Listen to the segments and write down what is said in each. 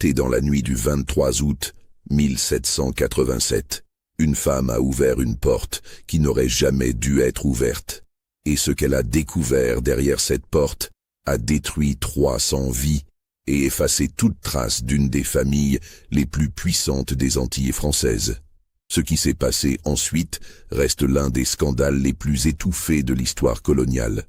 Et dans la nuit du 23 août 1787, une femme a ouvert une porte qui n'aurait jamais dû être ouverte. Et ce qu'elle a découvert derrière cette porte a détruit 300 vies et effacé toute trace d'une des familles les plus puissantes des Antilles françaises. Ce qui s'est passé ensuite reste l'un des scandales les plus étouffés de l'histoire coloniale.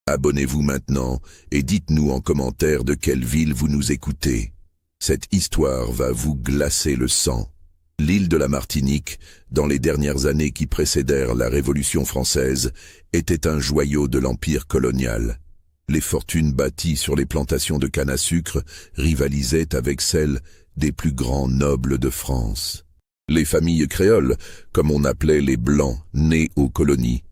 Abonnez-vous maintenant et dites-nous en commentaire de quelle ville vous nous écoutez. Cette histoire va vous glacer le sang. L'île de la Martinique, dans les dernières années qui précédèrent la Révolution française, était un joyau de l'empire colonial. Les fortunes bâties sur les plantations de canne à sucre rivalisaient avec celles des plus grands nobles de France. Les familles créoles, comme on appelait les Blancs nés aux colonies,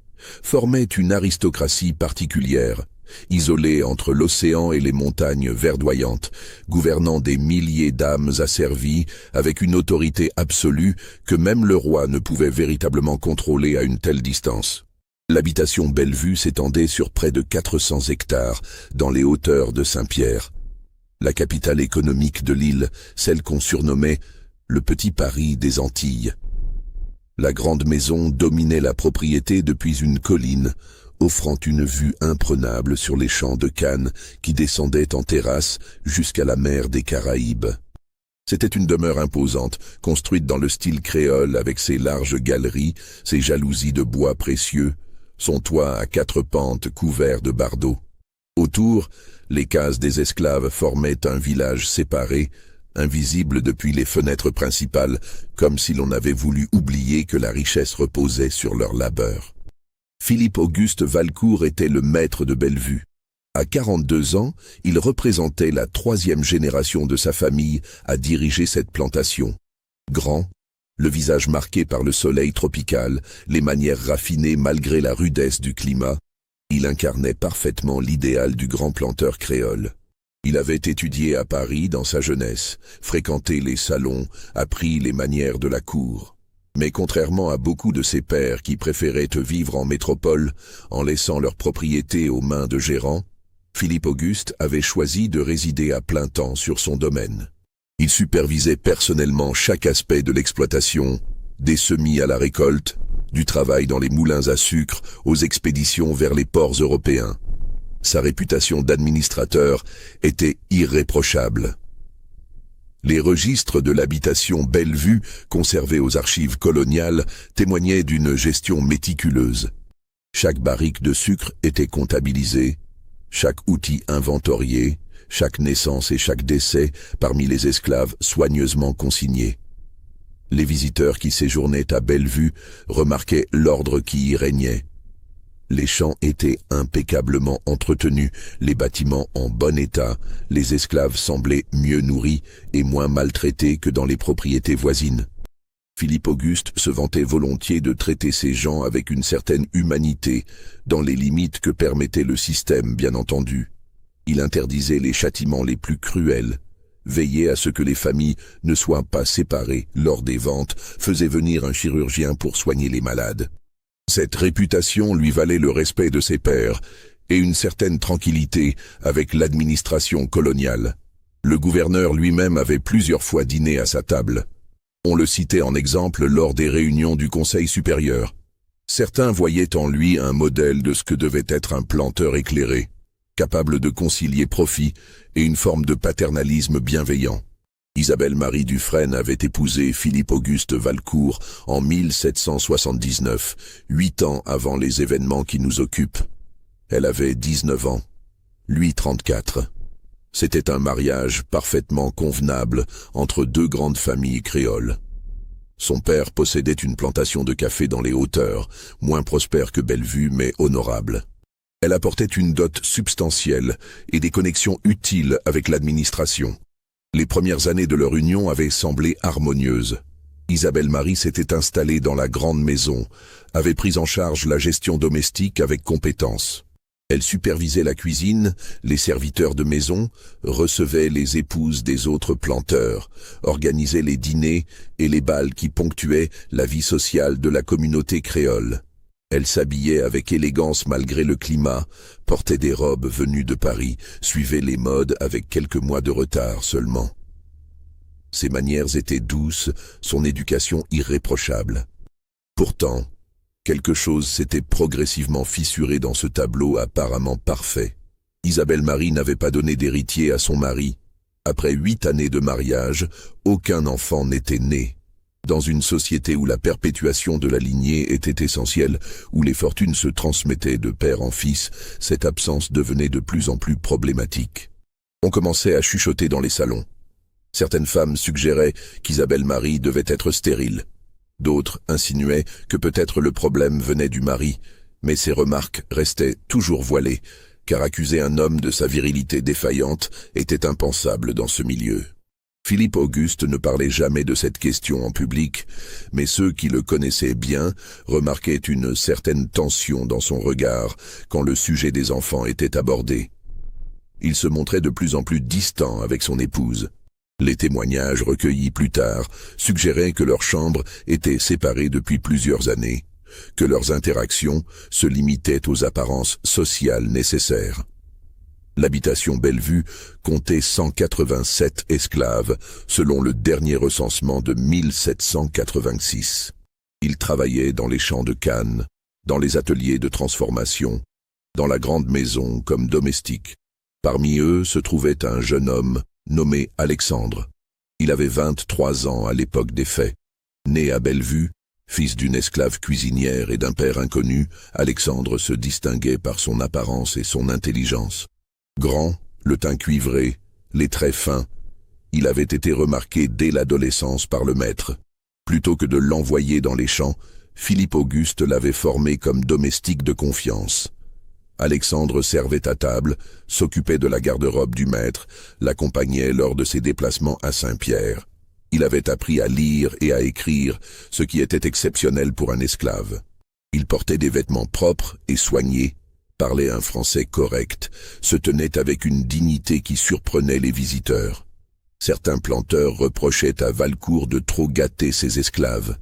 formaient une aristocratie particulière, isolée entre l'océan et les montagnes verdoyantes, gouvernant des milliers d'âmes asservies avec une autorité absolue que même le roi ne pouvait véritablement contrôler à une telle distance. L'habitation Bellevue s'étendait sur près de 400 hectares dans les hauteurs de Saint-Pierre. La capitale économique de l'île, celle qu'on surnommait le Petit Paris des Antilles. La grande maison dominait la propriété depuis une colline, offrant une vue imprenable sur les champs de canne qui descendaient en terrasse jusqu'à la mer des Caraïbes. C'était une demeure imposante, construite dans le style créole avec ses larges galeries, ses jalousies de bois précieux, son toit à 4 pentes couvert de bardeaux. Autour, les cases des esclaves formaient un village séparé, invisible depuis les fenêtres principales, comme si l'on avait voulu oublier que la richesse reposait sur leur labeur. Philippe-Auguste Valcourt était le maître de Bellevue. À 42 ans, il représentait la 3e génération de sa famille à diriger cette plantation. Grand, le visage marqué par le soleil tropical, les manières raffinées malgré la rudesse du climat, il incarnait parfaitement l'idéal du grand planteur créole. Il avait étudié à Paris dans sa jeunesse, fréquenté les salons, appris les manières de la cour. Mais contrairement à beaucoup de ses pairs qui préféraient vivre en métropole en laissant leurs propriétés aux mains de gérants, Philippe-Auguste avait choisi de résider à plein temps sur son domaine. Il supervisait personnellement chaque aspect de l'exploitation, des semis à la récolte, du travail dans les moulins à sucre aux expéditions vers les ports européens. Sa réputation d'administrateur était irréprochable. Les registres de l'habitation Bellevue, conservés aux archives coloniales, témoignaient d'une gestion méticuleuse. Chaque barrique de sucre était comptabilisée, chaque outil inventorié, chaque naissance et chaque décès parmi les esclaves soigneusement consignés. Les visiteurs qui séjournaient à Bellevue remarquaient l'ordre qui y régnait. Les champs étaient impeccablement entretenus, les bâtiments en bon état, les esclaves semblaient mieux nourris et moins maltraités que dans les propriétés voisines. Philippe-Auguste se vantait volontiers de traiter ces gens avec une certaine humanité, dans les limites que permettait le système, bien entendu. Il interdisait les châtiments les plus cruels, veillait à ce que les familles ne soient pas séparées lors des ventes, faisait venir un chirurgien pour soigner les malades. Cette réputation lui valait le respect de ses pairs et une certaine tranquillité avec l'administration coloniale. Le gouverneur lui-même avait plusieurs fois dîné à sa table. On le citait en exemple lors des réunions du Conseil supérieur. Certains voyaient en lui un modèle de ce que devait être un planteur éclairé, capable de concilier profit et une forme de paternalisme bienveillant. Isabelle Marie Dufresne avait épousé Philippe-Auguste Valcourt en 1779, 8 ans avant les événements qui nous occupent. Elle avait 19 ans, lui 34. C'était un mariage parfaitement convenable entre 2 grandes familles créoles. Son père possédait une plantation de café dans les hauteurs, moins prospère que Bellevue mais honorable. Elle apportait une dot substantielle et des connexions utiles avec l'administration. Les premières années de leur union avaient semblé harmonieuses. Isabelle Marie s'était installée dans la grande maison, avait pris en charge la gestion domestique avec compétence. Elle supervisait la cuisine, les serviteurs de maison, recevait les épouses des autres planteurs, organisait les dîners et les bals qui ponctuaient la vie sociale de la communauté créole. Elle s'habillait avec élégance malgré le climat, portait des robes venues de Paris, suivait les modes avec quelques mois de retard seulement. Ses manières étaient douces, son éducation irréprochable. Pourtant, quelque chose s'était progressivement fissuré dans ce tableau apparemment parfait. Isabelle Marie n'avait pas donné d'héritier à son mari. Après 8 années de mariage, aucun enfant n'était né. Dans une société où la perpétuation de la lignée était essentielle, où les fortunes se transmettaient de père en fils, cette absence devenait de plus en plus problématique. On commençait à chuchoter dans les salons. Certaines femmes suggéraient qu'Isabelle Marie devait être stérile. D'autres insinuaient que peut-être le problème venait du mari, mais ces remarques restaient toujours voilées, car accuser un homme de sa virilité défaillante était impensable dans ce milieu. Philippe Auguste ne parlait jamais de cette question en public, mais ceux qui le connaissaient bien remarquaient une certaine tension dans son regard quand le sujet des enfants était abordé. Il se montrait de plus en plus distant avec son épouse. Les témoignages recueillis plus tard suggéraient que leurs chambres étaient séparées depuis plusieurs années, que leurs interactions se limitaient aux apparences sociales nécessaires. L'habitation Bellevue comptait 187 esclaves, selon le dernier recensement de 1786. Ils travaillaient dans les champs de canne, dans les ateliers de transformation, dans la grande maison comme domestiques. Parmi eux se trouvait un jeune homme nommé Alexandre. Il avait 23 ans à l'époque des faits. Né à Bellevue, fils d'une esclave cuisinière et d'un père inconnu, Alexandre se distinguait par son apparence et son intelligence. Grand, le teint cuivré, les traits fins, il avait été remarqué dès l'adolescence par le maître. Plutôt que de l'envoyer dans les champs, Philippe Auguste l'avait formé comme domestique de confiance. Alexandre servait à table, s'occupait de la garde-robe du maître, l'accompagnait lors de ses déplacements à Saint-Pierre. Il avait appris à lire et à écrire, ce qui était exceptionnel pour un esclave. Il portait des vêtements propres et soignés, parlait un français correct, se tenait avec une dignité qui surprenait les visiteurs. Certains planteurs reprochaient à Valcourt de trop gâter ses esclaves,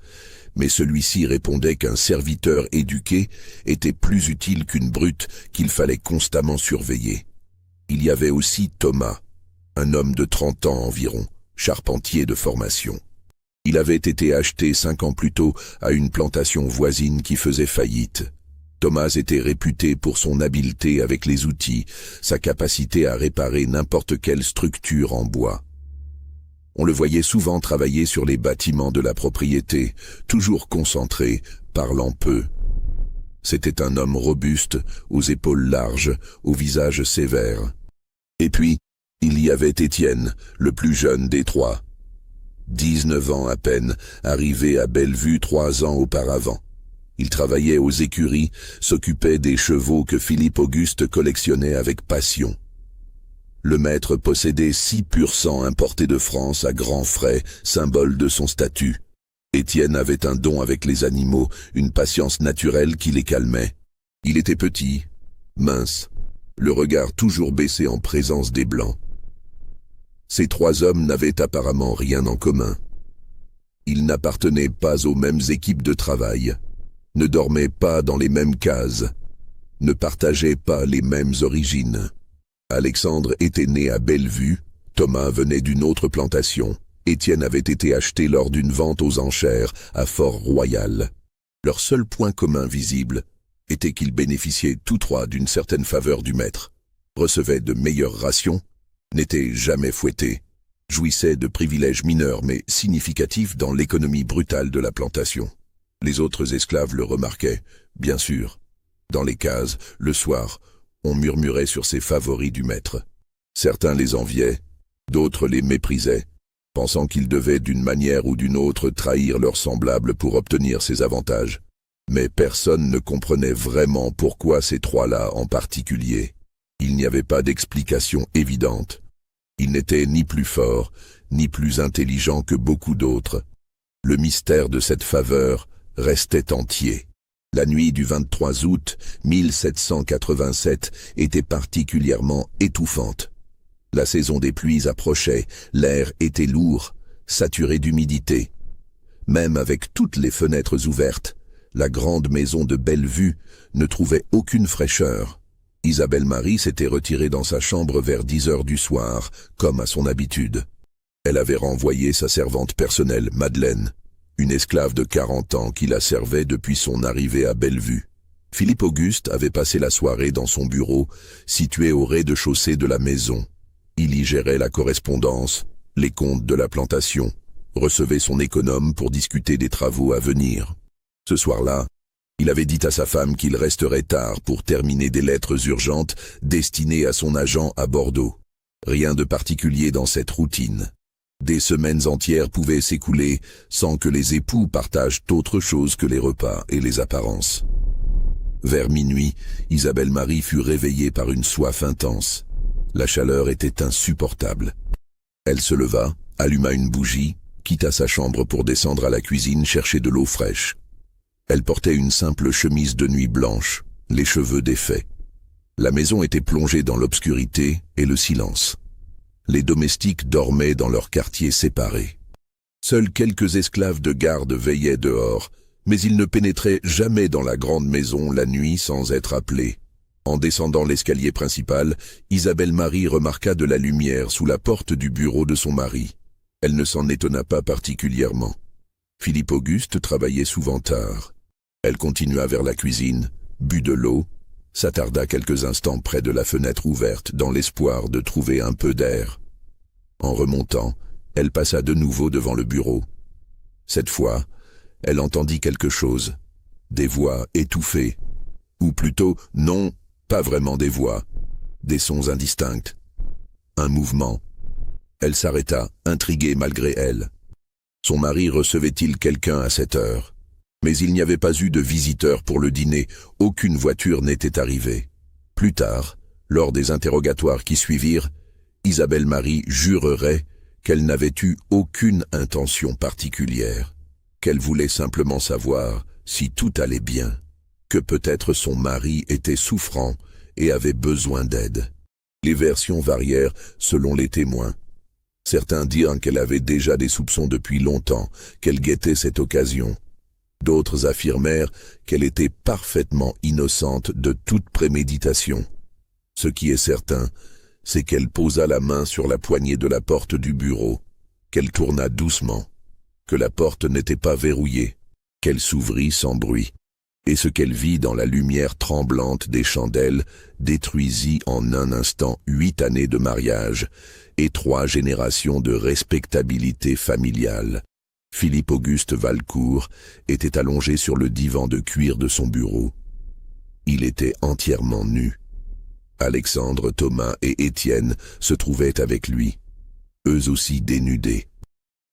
mais celui-ci répondait qu'un serviteur éduqué était plus utile qu'une brute qu'il fallait constamment surveiller. Il y avait aussi Thomas, un homme de 30 ans environ, charpentier de formation. Il avait été acheté 5 ans plus tôt à une plantation voisine qui faisait faillite. Thomas était réputé pour son habileté avec les outils, sa capacité à réparer n'importe quelle structure en bois. On le voyait souvent travailler sur les bâtiments de la propriété, toujours concentré, parlant peu. C'était un homme robuste, aux épaules larges, au visage sévère. Et puis, il y avait Étienne, le plus jeune des trois. 19 ans à peine, arrivé à Bellevue 3 ans auparavant. Il travaillait aux écuries, s'occupait des chevaux que Philippe Auguste collectionnait avec passion. Le maître possédait 6 pur sang importés de France à grands frais, symbole de son statut. Étienne avait un don avec les animaux, une patience naturelle qui les calmait. Il était petit, mince, le regard toujours baissé en présence des Blancs. Ces 3 hommes n'avaient apparemment rien en commun. Ils n'appartenaient pas aux mêmes équipes de travail, ne dormaient pas dans les mêmes cases, ne partageaient pas les mêmes origines. Alexandre était né à Bellevue, Thomas venait d'une autre plantation, Étienne avait été acheté lors d'une vente aux enchères à Fort-Royal. Leur seul point commun visible était qu'ils bénéficiaient tous 3 d'une certaine faveur du maître, recevaient de meilleures rations, n'étaient jamais fouettés, jouissaient de privilèges mineurs mais significatifs dans l'économie brutale de la plantation. Les autres esclaves le remarquaient, bien sûr. Dans les cases, le soir, on murmurait sur ces favoris du maître. Certains les enviaient, d'autres les méprisaient, pensant qu'ils devaient d'une manière ou d'une autre trahir leurs semblables pour obtenir ces avantages. Mais personne ne comprenait vraiment pourquoi ces 3-là en particulier. Il n'y avait pas d'explication évidente. Ils n'étaient ni plus forts, ni plus intelligents que beaucoup d'autres. Le mystère de cette faveur restait entier. La nuit du 23 août 1787 était particulièrement étouffante. La saison des pluies approchait, l'air était lourd, saturé d'humidité. Même avec toutes les fenêtres ouvertes, la grande maison de Bellevue ne trouvait aucune fraîcheur. Isabelle Marie s'était retirée dans sa chambre vers 10 heures du soir, comme à son habitude. Elle avait renvoyé sa servante personnelle, Madeleine, une esclave de 40 ans qui la servait depuis son arrivée à Bellevue. Philippe Auguste avait passé la soirée dans son bureau, situé au rez-de-chaussée de la maison. Il y gérait la correspondance, les comptes de la plantation, recevait son économe pour discuter des travaux à venir. Ce soir-là, il avait dit à sa femme qu'il resterait tard pour terminer des lettres urgentes destinées à son agent à Bordeaux. Rien de particulier dans cette routine. Des semaines entières pouvaient s'écouler sans que les époux partagent autre chose que les repas et les apparences. Vers minuit, Isabelle Marie fut réveillée par une soif intense. La chaleur était insupportable. Elle se leva, alluma une bougie, quitta sa chambre pour descendre à la cuisine chercher de l'eau fraîche. Elle portait une simple chemise de nuit blanche, les cheveux défaits. La maison était plongée dans l'obscurité et le silence. Les domestiques dormaient dans leurs quartiers séparés. Seuls quelques esclaves de garde veillaient dehors, mais ils ne pénétraient jamais dans la grande maison la nuit sans être appelés. En descendant l'escalier principal, Isabelle Marie remarqua de la lumière sous la porte du bureau de son mari. Elle ne s'en étonna pas particulièrement. Philippe Auguste travaillait souvent tard. Elle continua vers la cuisine, but de l'eau, s'attarda quelques instants près de la fenêtre ouverte dans l'espoir de trouver un peu d'air. En remontant, elle passa de nouveau devant le bureau. Cette fois, elle entendit quelque chose, des voix étouffées, ou plutôt, non, pas vraiment des voix, des sons indistincts. Un mouvement. Elle s'arrêta, intriguée malgré elle. Son mari recevait-il quelqu'un à cette heure? Mais il n'y avait pas eu de visiteur pour le dîner, aucune voiture n'était arrivée. Plus tard, lors des interrogatoires qui suivirent, Isabelle Marie jurerait qu'elle n'avait eu aucune intention particulière, qu'elle voulait simplement savoir si tout allait bien, que peut-être son mari était souffrant et avait besoin d'aide. Les versions varièrent selon les témoins. Certains dirent qu'elle avait déjà des soupçons depuis longtemps, qu'elle guettait cette occasion. D'autres affirmèrent qu'elle était parfaitement innocente de toute préméditation. Ce qui est certain, c'est qu'elle posa la main sur la poignée de la porte du bureau, qu'elle tourna doucement, que la porte n'était pas verrouillée, qu'elle s'ouvrit sans bruit, et ce qu'elle vit dans la lumière tremblante des chandelles détruisit en un instant 8 années de mariage et 3 générations de respectabilité familiale. Philippe Auguste Valcourt était allongé sur le divan de cuir de son bureau. Il était entièrement nu. Alexandre, Thomas et Étienne se trouvaient avec lui, eux aussi dénudés,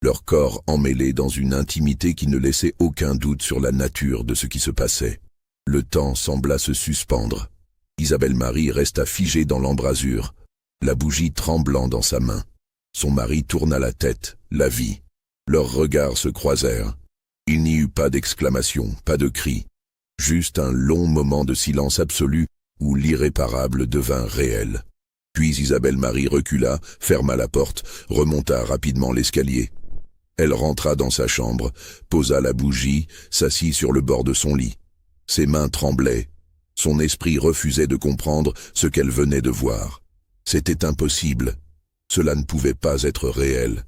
leurs corps emmêlés dans une intimité qui ne laissait aucun doute sur la nature de ce qui se passait. Le temps sembla se suspendre. Isabelle Marie resta figée dans l'embrasure, la bougie tremblant dans sa main. Son mari tourna la tête, la vit. Leurs regards se croisèrent. Il n'y eut pas d'exclamation, pas de cri, juste un long moment de silence absolu où l'irréparable devint réel. Puis Isabelle Marie recula, ferma la porte, remonta rapidement l'escalier. Elle rentra dans sa chambre, posa la bougie, s'assit sur le bord de son lit. Ses mains tremblaient. Son esprit refusait de comprendre ce qu'elle venait de voir. C'était impossible. Cela ne pouvait pas être réel.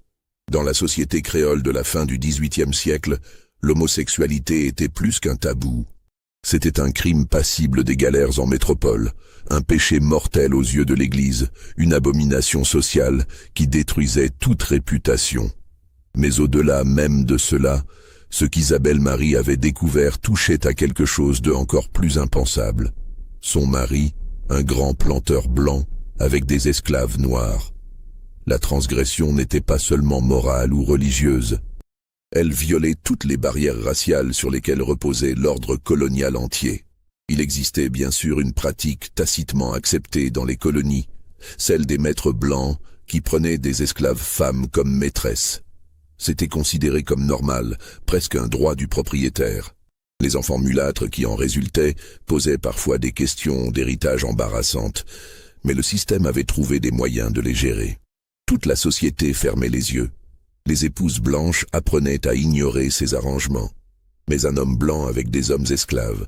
Dans la société créole de la fin du XVIIIe siècle, l'homosexualité était plus qu'un tabou. C'était un crime passible des galères en métropole, un péché mortel aux yeux de l'Église, une abomination sociale qui détruisait toute réputation. Mais au-delà même de cela, ce qu'Isabelle Marie avait découvert touchait à quelque chose de encore plus impensable. Son mari, un grand planteur blanc, avec des esclaves noirs. La transgression n'était pas seulement morale ou religieuse. Elle violait toutes les barrières raciales sur lesquelles reposait l'ordre colonial entier. Il existait bien sûr une pratique tacitement acceptée dans les colonies, celle des maîtres blancs qui prenaient des esclaves femmes comme maîtresses. C'était considéré comme normal, presque un droit du propriétaire. Les enfants mulâtres qui en résultaient posaient parfois des questions d'héritage embarrassantes, mais le système avait trouvé des moyens de les gérer. Toute la société fermait les yeux. Les épouses blanches apprenaient à ignorer ces arrangements. Mais un homme blanc avec des hommes esclaves,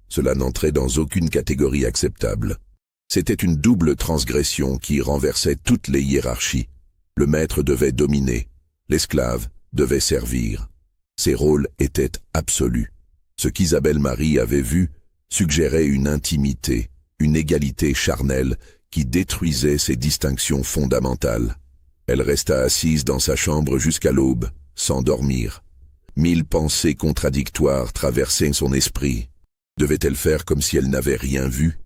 cela n'entrait dans aucune catégorie acceptable. C'était une double transgression qui renversait toutes les hiérarchies. Le maître devait dominer, l'esclave devait servir. Ces rôles étaient absolus. Ce qu'Isabelle Marie avait vu suggérait une intimité, une égalité charnelle qui détruisait ces distinctions fondamentales. Elle resta assise dans sa chambre jusqu'à l'aube, sans dormir. 1000 pensées contradictoires traversaient son esprit. Devait-elle faire comme si elle n'avait rien vu?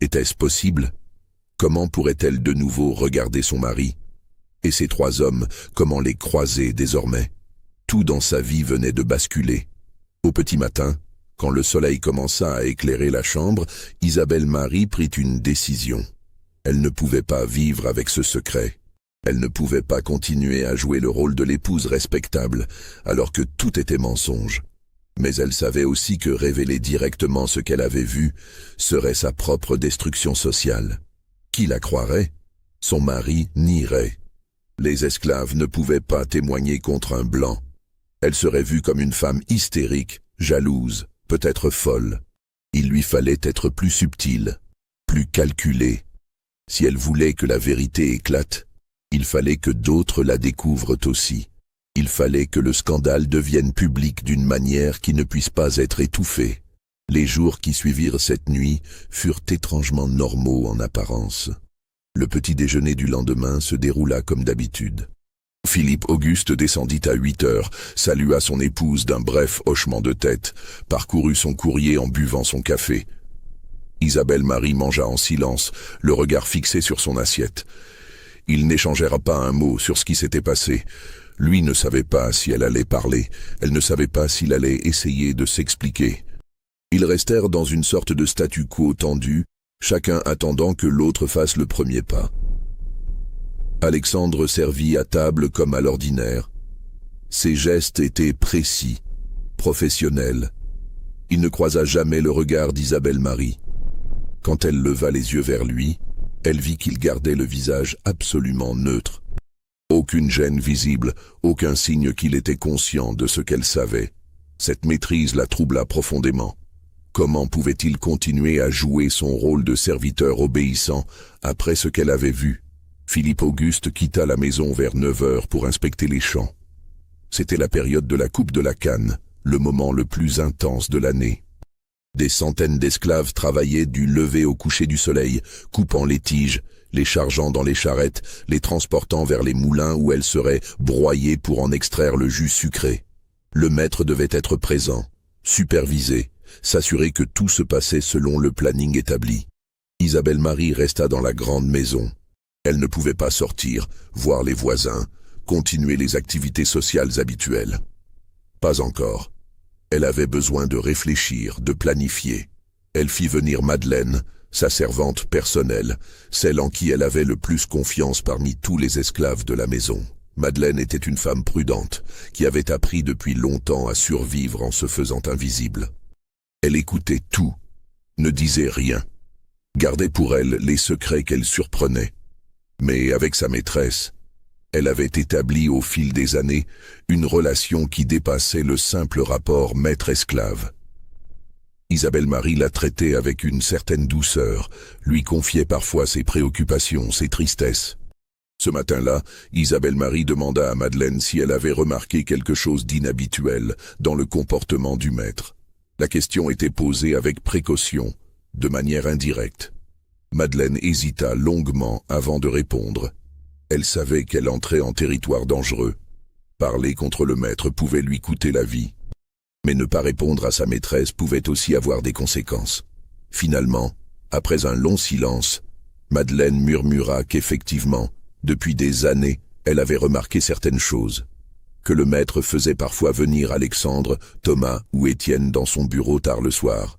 Était-ce possible? Comment pourrait-elle de nouveau regarder son mari? Et ces 3 hommes, comment les croiser désormais? Tout dans sa vie venait de basculer. Au petit matin, quand le soleil commença à éclairer la chambre, Isabelle Marie prit une décision. Elle ne pouvait pas vivre avec ce secret. Elle ne pouvait pas continuer à jouer le rôle de l'épouse respectable, alors que tout était mensonge. Mais elle savait aussi que révéler directement ce qu'elle avait vu serait sa propre destruction sociale. Qui la croirait? Son mari nierait. Les esclaves ne pouvaient pas témoigner contre un blanc. Elle serait vue comme une femme hystérique, jalouse, peut-être folle. Il lui fallait être plus subtile, plus calculée. Si elle voulait que la vérité éclate, il fallait que d'autres la découvrent aussi. Il fallait que le scandale devienne public d'une manière qui ne puisse pas être étouffée. Les jours qui suivirent cette nuit furent étrangement normaux en apparence. Le petit déjeuner du lendemain se déroula comme d'habitude. Philippe Auguste descendit à 8 heures, salua son épouse d'un bref hochement de tête, parcourut son courrier en buvant son café. Isabelle Marie mangea en silence, le regard fixé sur son assiette. Ils n'échangèrent pas un mot sur ce qui s'était passé. Lui ne savait pas si elle allait parler, elle ne savait pas s'il allait essayer de s'expliquer. Ils restèrent dans une sorte de statu quo tendu, chacun attendant que l'autre fasse le premier pas. Alexandre servit à table comme à l'ordinaire. Ses gestes étaient précis, professionnels. Il ne croisa jamais le regard d'Isabelle Marie. Quand elle leva les yeux vers lui, elle vit qu'il gardait le visage absolument neutre. Aucune gêne visible, aucun signe qu'il était conscient de ce qu'elle savait. Cette maîtrise la troubla profondément. Comment pouvait-il continuer à jouer son rôle de serviteur obéissant après ce qu'elle avait vu? Philippe Auguste quitta la maison vers 9 heures pour inspecter les champs. C'était la période de la coupe de la canne, le moment le plus intense de l'année. Des centaines d'esclaves travaillaient du lever au coucher du soleil, coupant les tiges, les chargeant dans les charrettes, les transportant vers les moulins où elles seraient broyées pour en extraire le jus sucré. Le maître devait être présent, superviser, s'assurer que tout se passait selon le planning établi. Isabelle Marie resta dans la grande maison. Elle ne pouvait pas sortir, voir les voisins, continuer les activités sociales habituelles. Pas encore. Elle avait besoin de réfléchir, de planifier. Elle fit venir Madeleine, sa servante personnelle, celle en qui elle avait le plus confiance parmi tous les esclaves de la maison. Madeleine était une femme prudente, qui avait appris depuis longtemps à survivre en se faisant invisible. Elle écoutait tout, ne disait rien, gardait pour elle les secrets qu'elle surprenait. Mais avec sa maîtresse, elle avait établi au fil des années une relation qui dépassait le simple rapport maître-esclave. Isabelle Marie la traitait avec une certaine douceur, lui confiait parfois ses préoccupations, ses tristesses. Ce matin-là, Isabelle Marie demanda à Madeleine si elle avait remarqué quelque chose d'inhabituel dans le comportement du maître. La question était posée avec précaution, de manière indirecte. Madeleine hésita longuement avant de répondre. Elle savait qu'elle entrait en territoire dangereux. Parler contre le maître pouvait lui coûter la vie. Mais ne pas répondre à sa maîtresse pouvait aussi avoir des conséquences. Finalement, après un long silence, Madeleine murmura qu'effectivement, depuis des années, elle avait remarqué certaines choses. Que le maître faisait parfois venir Alexandre, Thomas ou Étienne dans son bureau tard le soir.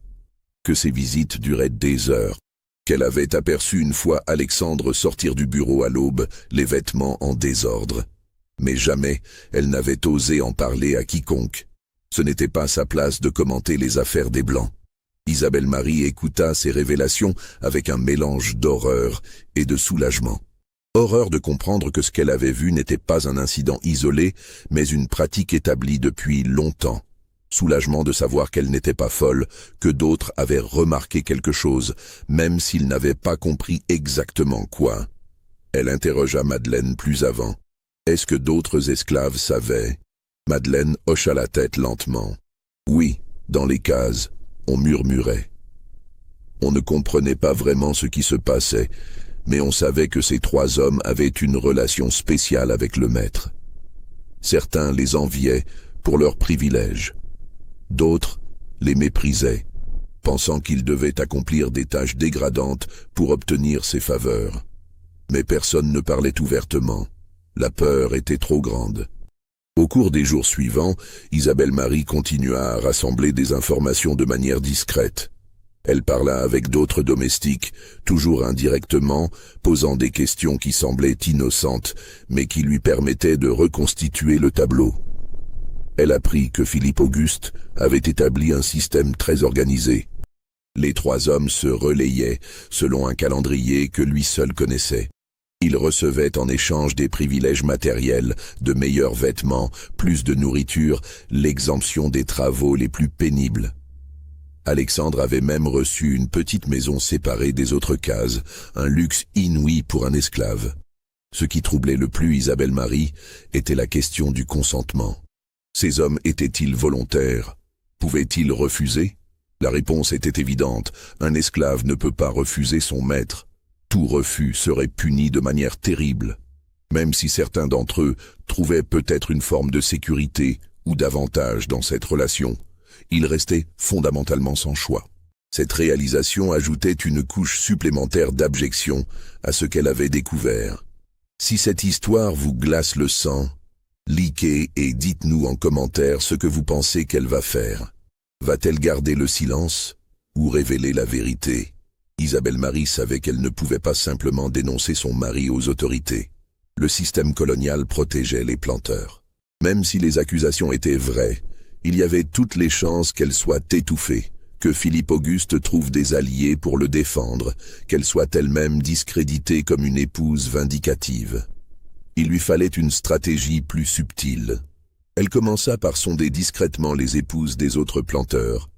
Que ces visites duraient des heures. Qu'elle avait aperçu une fois Alexandre sortir du bureau à l'aube, les vêtements en désordre. Mais jamais elle n'avait osé en parler à quiconque. Ce n'était pas sa place de commenter les affaires des Blancs. Isabelle Marie écouta ces révélations avec un mélange d'horreur et de soulagement. Horreur de comprendre que ce qu'elle avait vu n'était pas un incident isolé, mais une pratique établie depuis longtemps. Soulagement de savoir qu'elle n'était pas folle, que d'autres avaient remarqué quelque chose, même s'ils n'avaient pas compris exactement quoi. Elle interrogea Madeleine plus avant. Est-ce que d'autres esclaves savaient? Madeleine hocha la tête lentement. Oui, dans les cases, on murmurait. On ne comprenait pas vraiment ce qui se passait, mais on savait que ces 3 hommes avaient une relation spéciale avec le maître. Certains les enviaient pour leurs privilèges. D'autres les méprisaient, pensant qu'ils devaient accomplir des tâches dégradantes pour obtenir ses faveurs. Mais personne ne parlait ouvertement. La peur était trop grande. Au cours des jours suivants, Isabelle Marie continua à rassembler des informations de manière discrète. Elle parla avec d'autres domestiques, toujours indirectement, posant des questions qui semblaient innocentes, mais qui lui permettaient de reconstituer le tableau. Elle apprit que Philippe Auguste avait établi un système très organisé. Les 3 hommes se relayaient selon un calendrier que lui seul connaissait. Ils recevaient en échange des privilèges matériels, de meilleurs vêtements, plus de nourriture, l'exemption des travaux les plus pénibles. Alexandre avait même reçu une petite maison séparée des autres cases, un luxe inouï pour un esclave. Ce qui troublait le plus Isabelle Marie était la question du consentement. Ces hommes étaient-ils volontaires? Pouvaient-ils refuser? La réponse était évidente, un esclave ne peut pas refuser son maître. Tout refus serait puni de manière terrible. Même si certains d'entre eux trouvaient peut-être une forme de sécurité ou d'avantage dans cette relation, ils restaient fondamentalement sans choix. Cette réalisation ajoutait une couche supplémentaire d'abjection à ce qu'elle avait découvert. Si cette histoire vous glace le sang, likez et dites-nous en commentaire ce que vous pensez qu'elle va faire. Va-t-elle garder le silence ou révéler la vérité? Isabelle Marie savait qu'elle ne pouvait pas simplement dénoncer son mari aux autorités. Le système colonial protégeait les planteurs. Même si les accusations étaient vraies, il y avait toutes les chances qu'elles soient étouffées, que Philippe Auguste trouve des alliés pour le défendre, qu'elle soit elle-même discréditée comme une épouse vindicative. Il lui fallait une stratégie plus subtile. Elle commença par sonder discrètement les épouses des autres planteurs.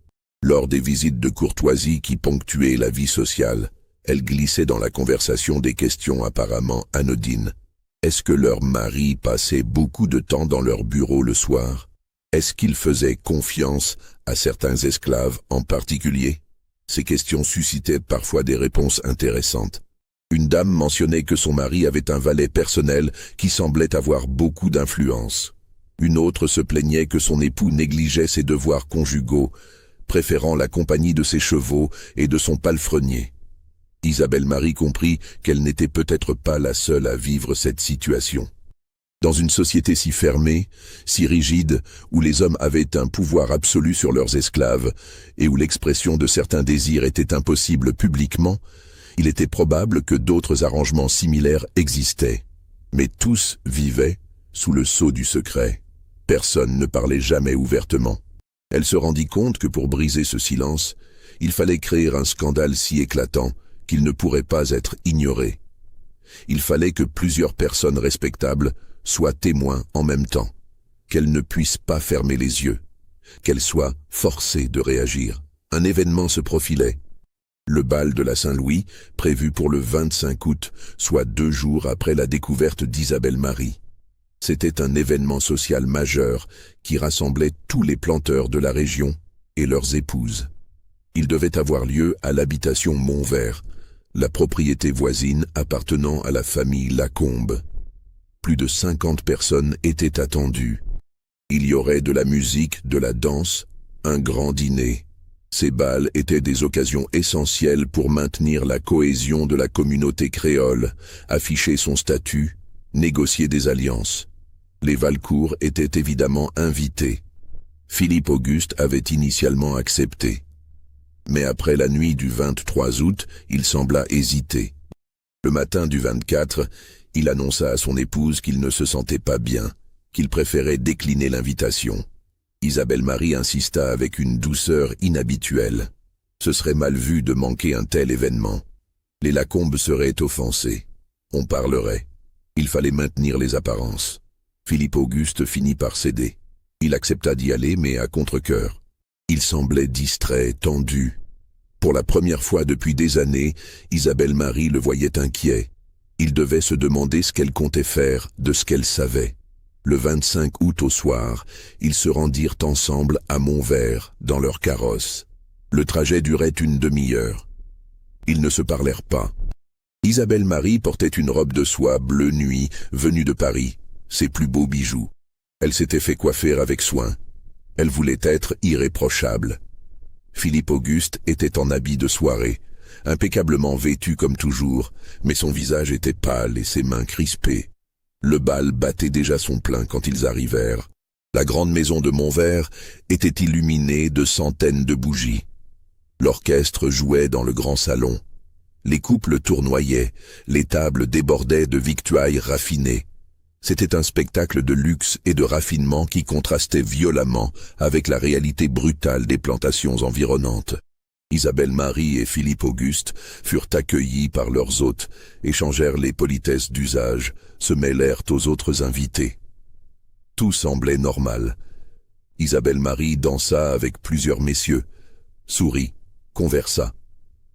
Lors des visites de courtoisie qui ponctuaient la vie sociale, elle glissait dans la conversation des questions apparemment anodines. Est-ce que leur mari passait beaucoup de temps dans leur bureau le soir? Est-ce qu'ils faisaient confiance à certains esclaves en particulier? Ces questions suscitaient parfois des réponses intéressantes. Une dame mentionnait que son mari avait un valet personnel qui semblait avoir beaucoup d'influence. Une autre se plaignait que son époux négligeait ses devoirs conjugaux, préférant la compagnie de ses chevaux et de son palefrenier. Isabelle Marie comprit qu'elle n'était peut-être pas la seule à vivre cette situation. Dans une société si fermée, si rigide, où les hommes avaient un pouvoir absolu sur leurs esclaves, et où l'expression de certains désirs était impossible publiquement, il était probable que d'autres arrangements similaires existaient. Mais tous vivaient sous le sceau du secret. Personne ne parlait jamais ouvertement. Elle se rendit compte que pour briser ce silence, il fallait créer un scandale si éclatant qu'il ne pourrait pas être ignoré. Il fallait que plusieurs personnes respectables soient témoins en même temps, qu'elles ne puissent pas fermer les yeux, qu'elles soient forcées de réagir. Un événement se profilait. Le bal de la Saint-Louis, prévu pour le 25 août, soit 2 jours après la découverte d'Isabelle Marie. C'était un événement social majeur qui rassemblait tous les planteurs de la région et leurs épouses. Il devait avoir lieu à l'habitation Montvert, la propriété voisine appartenant à la famille Lacombe. Plus de 50 personnes étaient attendues. Il y aurait de la musique, de la danse, un grand dîner. Ces bals étaient des occasions essentielles pour maintenir la cohésion de la communauté créole, afficher son statut, négocier des alliances. Les Valcourt étaient évidemment invités. Philippe Auguste avait initialement accepté. Mais après la nuit du 23 août, il sembla hésiter. Le matin du 24, il annonça à son épouse qu'il ne se sentait pas bien, qu'il préférait décliner l'invitation. Isabelle Marie insista avec une douceur inhabituelle. Ce serait mal vu de manquer un tel événement. Les Lacombe seraient offensés. On parlerait. Il fallait maintenir les apparences. Philippe Auguste finit par céder. Il accepta d'y aller, mais à contre-cœur. Il semblait distrait, tendu. Pour la première fois depuis des années, Isabelle Marie le voyait inquiet. Il devait se demander ce qu'elle comptait faire de ce qu'elle savait. Le 25 août au soir, ils se rendirent ensemble à Montvert, dans leur carrosse. Le trajet durait une demi-heure. Ils ne se parlèrent pas. Isabelle Marie portait une robe de soie bleu nuit, venue de Paris, ses plus beaux bijoux. Elle s'était fait coiffer avec soin. Elle voulait être irréprochable. Philippe Auguste était en habit de soirée, impeccablement vêtu comme toujours, mais son visage était pâle et ses mains crispées. Le bal battait déjà son plein quand ils arrivèrent. La grande maison de Montvert était illuminée de centaines de bougies. L'orchestre jouait dans le grand salon. Les couples tournoyaient, les tables débordaient de victuailles raffinées. C'était un spectacle de luxe et de raffinement qui contrastait violemment avec la réalité brutale des plantations environnantes. Isabelle Marie et Philippe Auguste furent accueillis par leurs hôtes, échangèrent les politesses d'usage, se mêlèrent aux autres invités. Tout semblait normal. Isabelle Marie dansa avec plusieurs messieurs, sourit, conversa.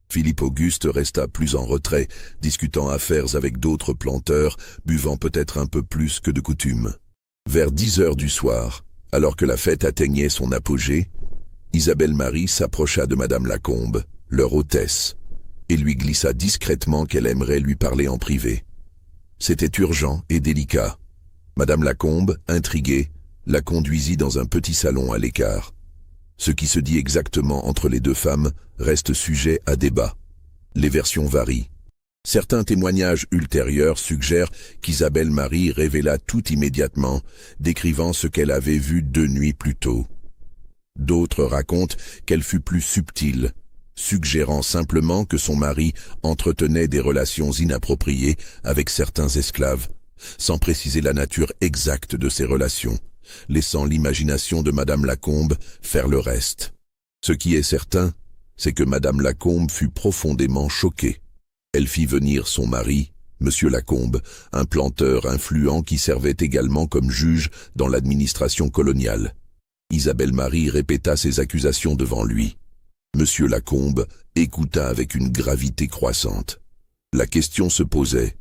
Philippe Auguste resta plus en retrait, discutant affaires avec d'autres planteurs, buvant peut-être un peu plus que de coutume. Vers 10 heures du soir, alors que la fête atteignait son apogée, Isabelle Marie s'approcha de Madame Lacombe, leur hôtesse, et lui glissa discrètement qu'elle aimerait lui parler en privé. C'était urgent et délicat. Madame Lacombe, intriguée, la conduisit dans un petit salon à l'écart. Ce qui se dit exactement entre les deux femmes reste sujet à débat. Les versions varient. Certains témoignages ultérieurs suggèrent qu'Isabelle Marie révéla tout immédiatement, décrivant ce qu'elle avait vu 2 nuits plus tôt. D'autres racontent qu'elle fut plus subtile, suggérant simplement que son mari entretenait des relations inappropriées avec certains esclaves, sans préciser la nature exacte de ces relations, laissant l'imagination de Madame Lacombe faire le reste. Ce qui est certain, c'est que Madame Lacombe fut profondément choquée. Elle fit venir son mari, Monsieur Lacombe, un planteur influent qui servait également comme juge dans l'administration coloniale. Isabelle Marie répéta ses accusations devant lui. Monsieur Lacombe écouta avec une gravité croissante. La question se posait.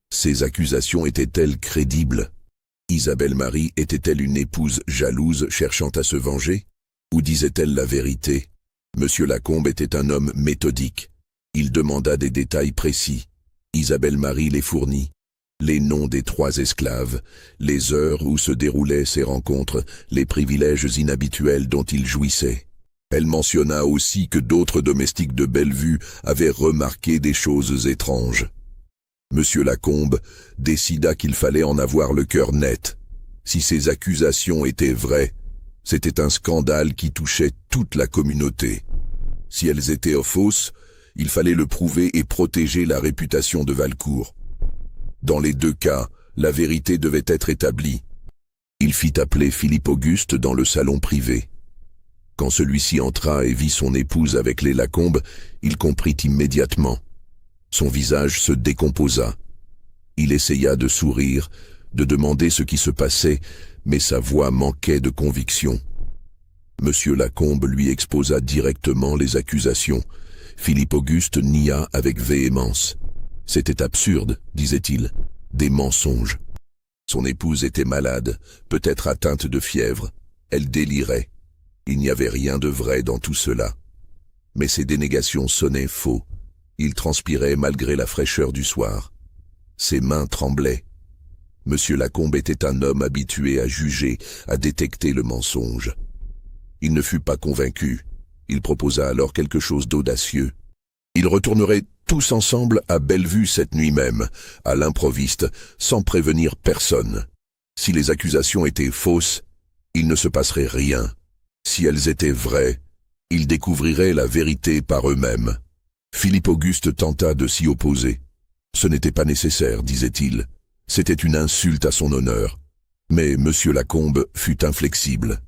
Ces accusations étaient-elles crédibles? Isabelle Marie était-elle une épouse jalouse cherchant à se venger? Ou disait-elle la vérité? Monsieur Lacombe était un homme méthodique. Il demanda des détails précis. Isabelle Marie les fournit. Les noms des 3 esclaves, les heures où se déroulaient ces rencontres, les privilèges inhabituels dont ils jouissaient. Elle mentionna aussi que d'autres domestiques de Bellevue avaient remarqué des choses étranges. Monsieur Lacombe décida qu'il fallait en avoir le cœur net. Si ces accusations étaient vraies, c'était un scandale qui touchait toute la communauté. Si elles étaient fausses, il fallait le prouver et protéger la réputation de Valcourt. Dans les 2 cas, la vérité devait être établie. Il fit appeler Philippe Auguste dans le salon privé. Quand celui-ci entra et vit son épouse avec les Lacombe, il comprit immédiatement. Son visage se décomposa. Il essaya de sourire, de demander ce qui se passait, mais sa voix manquait de conviction. Monsieur Lacombe lui exposa directement les accusations. Philippe Auguste nia avec véhémence. C'était absurde, disait-il, des mensonges. Son épouse était malade, peut-être atteinte de fièvre. Elle délirait. Il n'y avait rien de vrai dans tout cela. Mais ses dénégations sonnaient faux. Il transpirait malgré la fraîcheur du soir. Ses mains tremblaient. Monsieur Lacombe était un homme habitué à juger, à détecter le mensonge. Il ne fut pas convaincu. Il proposa alors quelque chose d'audacieux. Ils retourneraient tous ensemble à Bellevue cette nuit même, à l'improviste, sans prévenir personne. Si les accusations étaient fausses, il ne se passerait rien. Si elles étaient vraies, ils découvriraient la vérité par eux-mêmes. Philippe Auguste tenta de s'y opposer. Ce n'était pas nécessaire, disait-il. C'était une insulte à son honneur. Mais Monsieur Lacombe fut inflexible.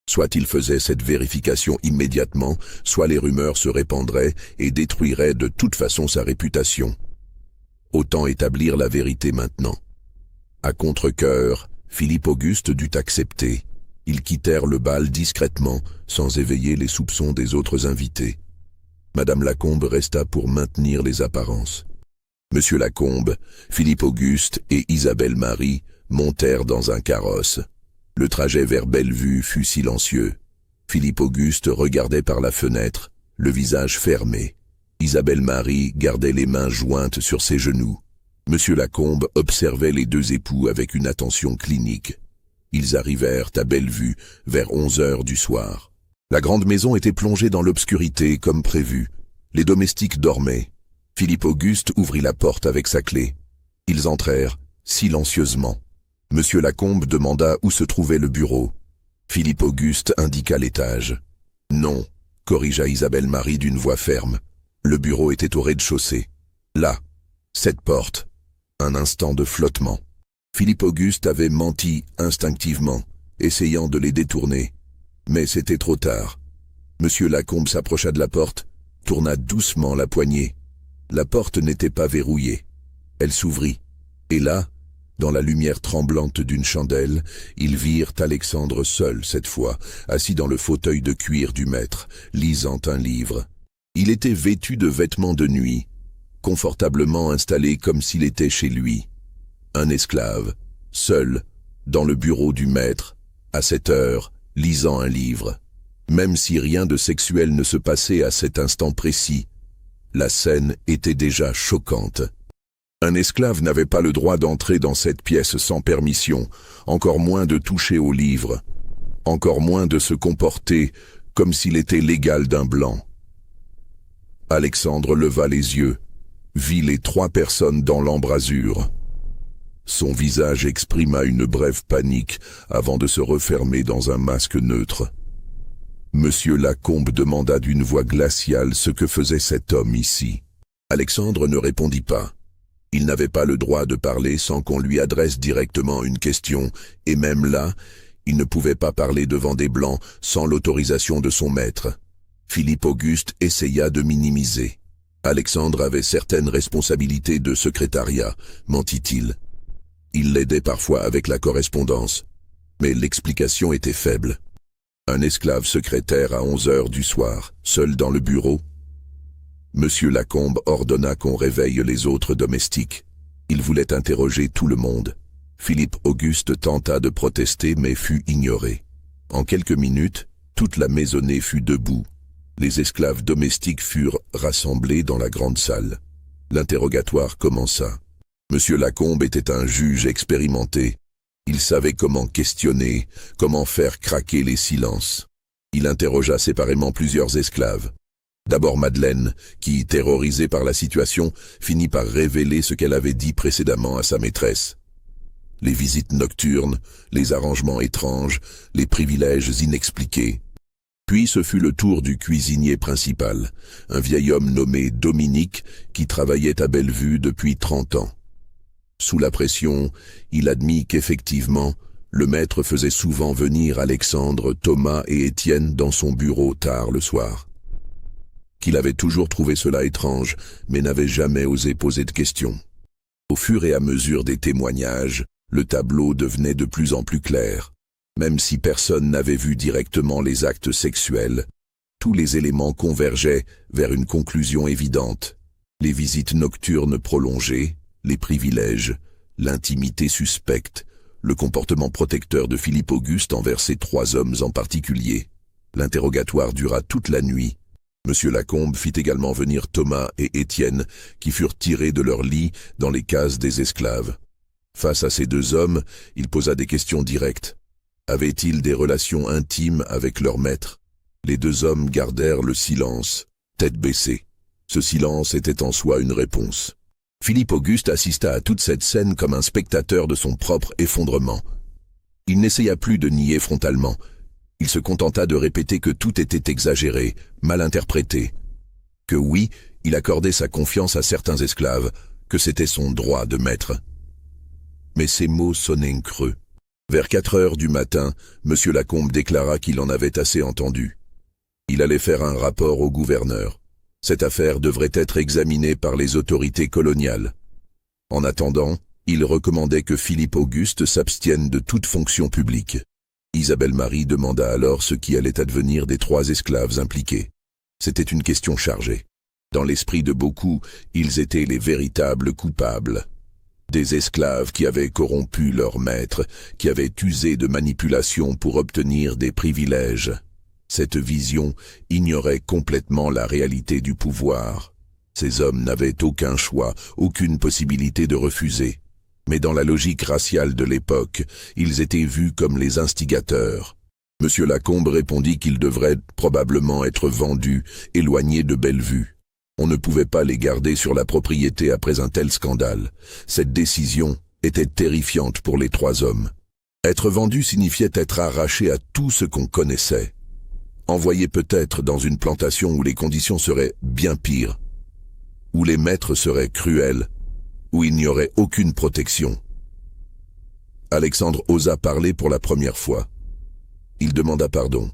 Soit il faisait cette vérification immédiatement, soit les rumeurs se répandraient et détruiraient de toute façon sa réputation. Autant établir la vérité maintenant. À contre-cœur, Philippe Auguste dut accepter. Ils quittèrent le bal discrètement, sans éveiller les soupçons des autres invités. Madame Lacombe resta pour maintenir les apparences. Monsieur Lacombe, Philippe Auguste et Isabelle Marie montèrent dans un carrosse. Le trajet vers Bellevue fut silencieux. Philippe Auguste regardait par la fenêtre, le visage fermé. Isabelle Marie gardait les mains jointes sur ses genoux. Monsieur Lacombe observait les deux époux avec une attention clinique. Ils arrivèrent à Bellevue vers 11 heures du soir. La grande maison était plongée dans l'obscurité comme prévu. Les domestiques dormaient. Philippe Auguste ouvrit la porte avec sa clé. Ils entrèrent, silencieusement. Monsieur Lacombe demanda où se trouvait le bureau. Philippe Auguste indiqua l'étage. « Non », corrigea Isabelle Marie d'une voix ferme. Le bureau était au rez-de-chaussée. Là, cette porte. Un instant de flottement. Philippe Auguste avait menti instinctivement, essayant de les détourner. Mais c'était trop tard. Monsieur Lacombe s'approcha de la porte, tourna doucement la poignée. La porte n'était pas verrouillée. Elle s'ouvrit. Et là, dans la lumière tremblante d'une chandelle, ils virent Alexandre seul cette fois, assis dans le fauteuil de cuir du maître, lisant un livre. Il était vêtu de vêtements de nuit, confortablement installé comme s'il était chez lui. Un esclave, seul, dans le bureau du maître, à cette heure, lisant un livre. Même si rien de sexuel ne se passait à cet instant précis, la scène était déjà choquante. Un esclave n'avait pas le droit d'entrer dans cette pièce sans permission, encore moins de toucher au livre, encore moins de se comporter comme s'il était l'égal d'un blanc. Alexandre leva les yeux, vit les trois personnes dans l'embrasure. Son visage exprima une brève panique avant de se refermer dans un masque neutre. Monsieur Lacombe demanda d'une voix glaciale ce que faisait cet homme ici. Alexandre ne répondit pas. Il n'avait pas le droit de parler sans qu'on lui adresse directement une question, et même là, il ne pouvait pas parler devant des blancs sans l'autorisation de son maître. Philippe Auguste essaya de minimiser. Alexandre avait certaines responsabilités de secrétariat, mentit-il. Il l'aidait parfois avec la correspondance, mais l'explication était faible. Un esclave secrétaire à 11 heures du soir, seul dans le bureau. Monsieur Lacombe ordonna qu'on réveille les autres domestiques. Il voulait interroger tout le monde. Philippe Auguste tenta de protester mais fut ignoré. En quelques minutes, toute la maisonnée fut debout. Les esclaves domestiques furent rassemblés dans la grande salle. L'interrogatoire commença. Monsieur Lacombe était un juge expérimenté. Il savait comment questionner, comment faire craquer les silences. Il interrogea séparément plusieurs esclaves. D'abord Madeleine, qui, terrorisée par la situation, finit par révéler ce qu'elle avait dit précédemment à sa maîtresse. Les visites nocturnes, les arrangements étranges, les privilèges inexpliqués. Puis ce fut le tour du cuisinier principal, un vieil homme nommé Dominique, qui travaillait à Bellevue depuis 30 ans. Sous la pression, il admit qu'effectivement, le maître faisait souvent venir Alexandre, Thomas et Étienne dans son bureau tard le soir. Qu'il avait toujours trouvé cela étrange, mais n'avait jamais osé poser de questions. Au fur et à mesure des témoignages, le tableau devenait de plus en plus clair. Même si personne n'avait vu directement les actes sexuels, tous les éléments convergeaient vers une conclusion évidente. Les visites nocturnes prolongées, les privilèges, l'intimité suspecte, le comportement protecteur de Philippe Auguste envers ces trois hommes en particulier. L'interrogatoire dura toute la nuit. Monsieur Lacombe fit également venir Thomas et Étienne, qui furent tirés de leur lit dans les cases des esclaves. Face à ces deux hommes, il posa des questions directes. Avaient-ils des relations intimes avec leur maître? Les deux hommes gardèrent le silence, tête baissée. Ce silence était en soi une réponse. Philippe Auguste assista à toute cette scène comme un spectateur de son propre effondrement. Il n'essaya plus de nier frontalement. Il se contenta de répéter que tout était exagéré, mal interprété. Que oui, il accordait sa confiance à certains esclaves, que c'était son droit de maître. Mais ces mots sonnaient creux. Vers 4 heures du matin, Monsieur Lacombe déclara qu'il en avait assez entendu. Il allait faire un rapport au gouverneur. Cette affaire devrait être examinée par les autorités coloniales. En attendant, il recommandait que Philippe Auguste s'abstienne de toute fonction publique. Isabelle Marie demanda alors ce qui allait advenir des 3 esclaves impliqués. C'était une question chargée. Dans l'esprit de beaucoup, ils étaient les véritables coupables. Des esclaves qui avaient corrompu leur maître, qui avaient usé de manipulation pour obtenir des privilèges. Cette vision ignorait complètement la réalité du pouvoir. Ces hommes n'avaient aucun choix, aucune possibilité de refuser. Mais dans la logique raciale de l'époque, ils étaient vus comme les instigateurs. Monsieur Lacombe répondit qu'ils devraient probablement être vendus, éloignés de Bellevue. On ne pouvait pas les garder sur la propriété après un tel scandale. Cette décision était terrifiante pour les 3 hommes. Être vendu signifiait être arraché à tout ce qu'on connaissait. Envoyé peut-être dans une plantation où les conditions seraient bien pires, où les maîtres seraient cruels, où il n'y aurait aucune protection. Alexandre osa parler pour la première fois. Il demanda pardon,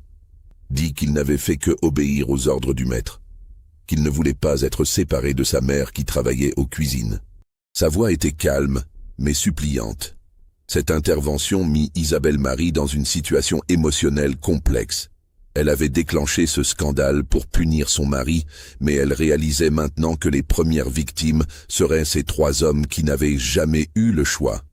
dit qu'il n'avait fait que obéir aux ordres du maître, qu'il ne voulait pas être séparé de sa mère qui travaillait aux cuisines. Sa voix était calme, mais suppliante. Cette intervention mit Isabelle Marie dans une situation émotionnelle complexe. Elle avait déclenché ce scandale pour punir son mari, mais elle réalisait maintenant que les premières victimes seraient ces 3 hommes qui n'avaient jamais eu le choix.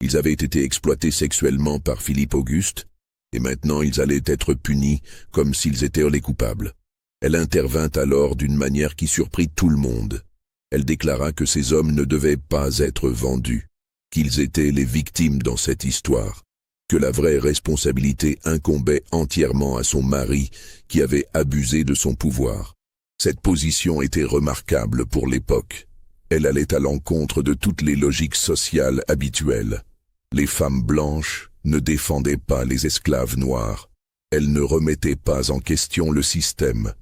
Ils avaient été exploités sexuellement par Philippe Auguste, et maintenant ils allaient être punis comme s'ils étaient les coupables. Elle intervint alors d'une manière qui surprit tout le monde. Elle déclara que ces hommes ne devaient pas être vendus, qu'ils étaient les victimes dans cette histoire, que la vraie responsabilité incombait entièrement à son mari qui avait abusé de son pouvoir. Cette position était remarquable pour l'époque. Elle allait à l'encontre de toutes les logiques sociales habituelles. Les femmes blanches ne défendaient pas les esclaves noirs. Elles ne remettaient pas en question le système.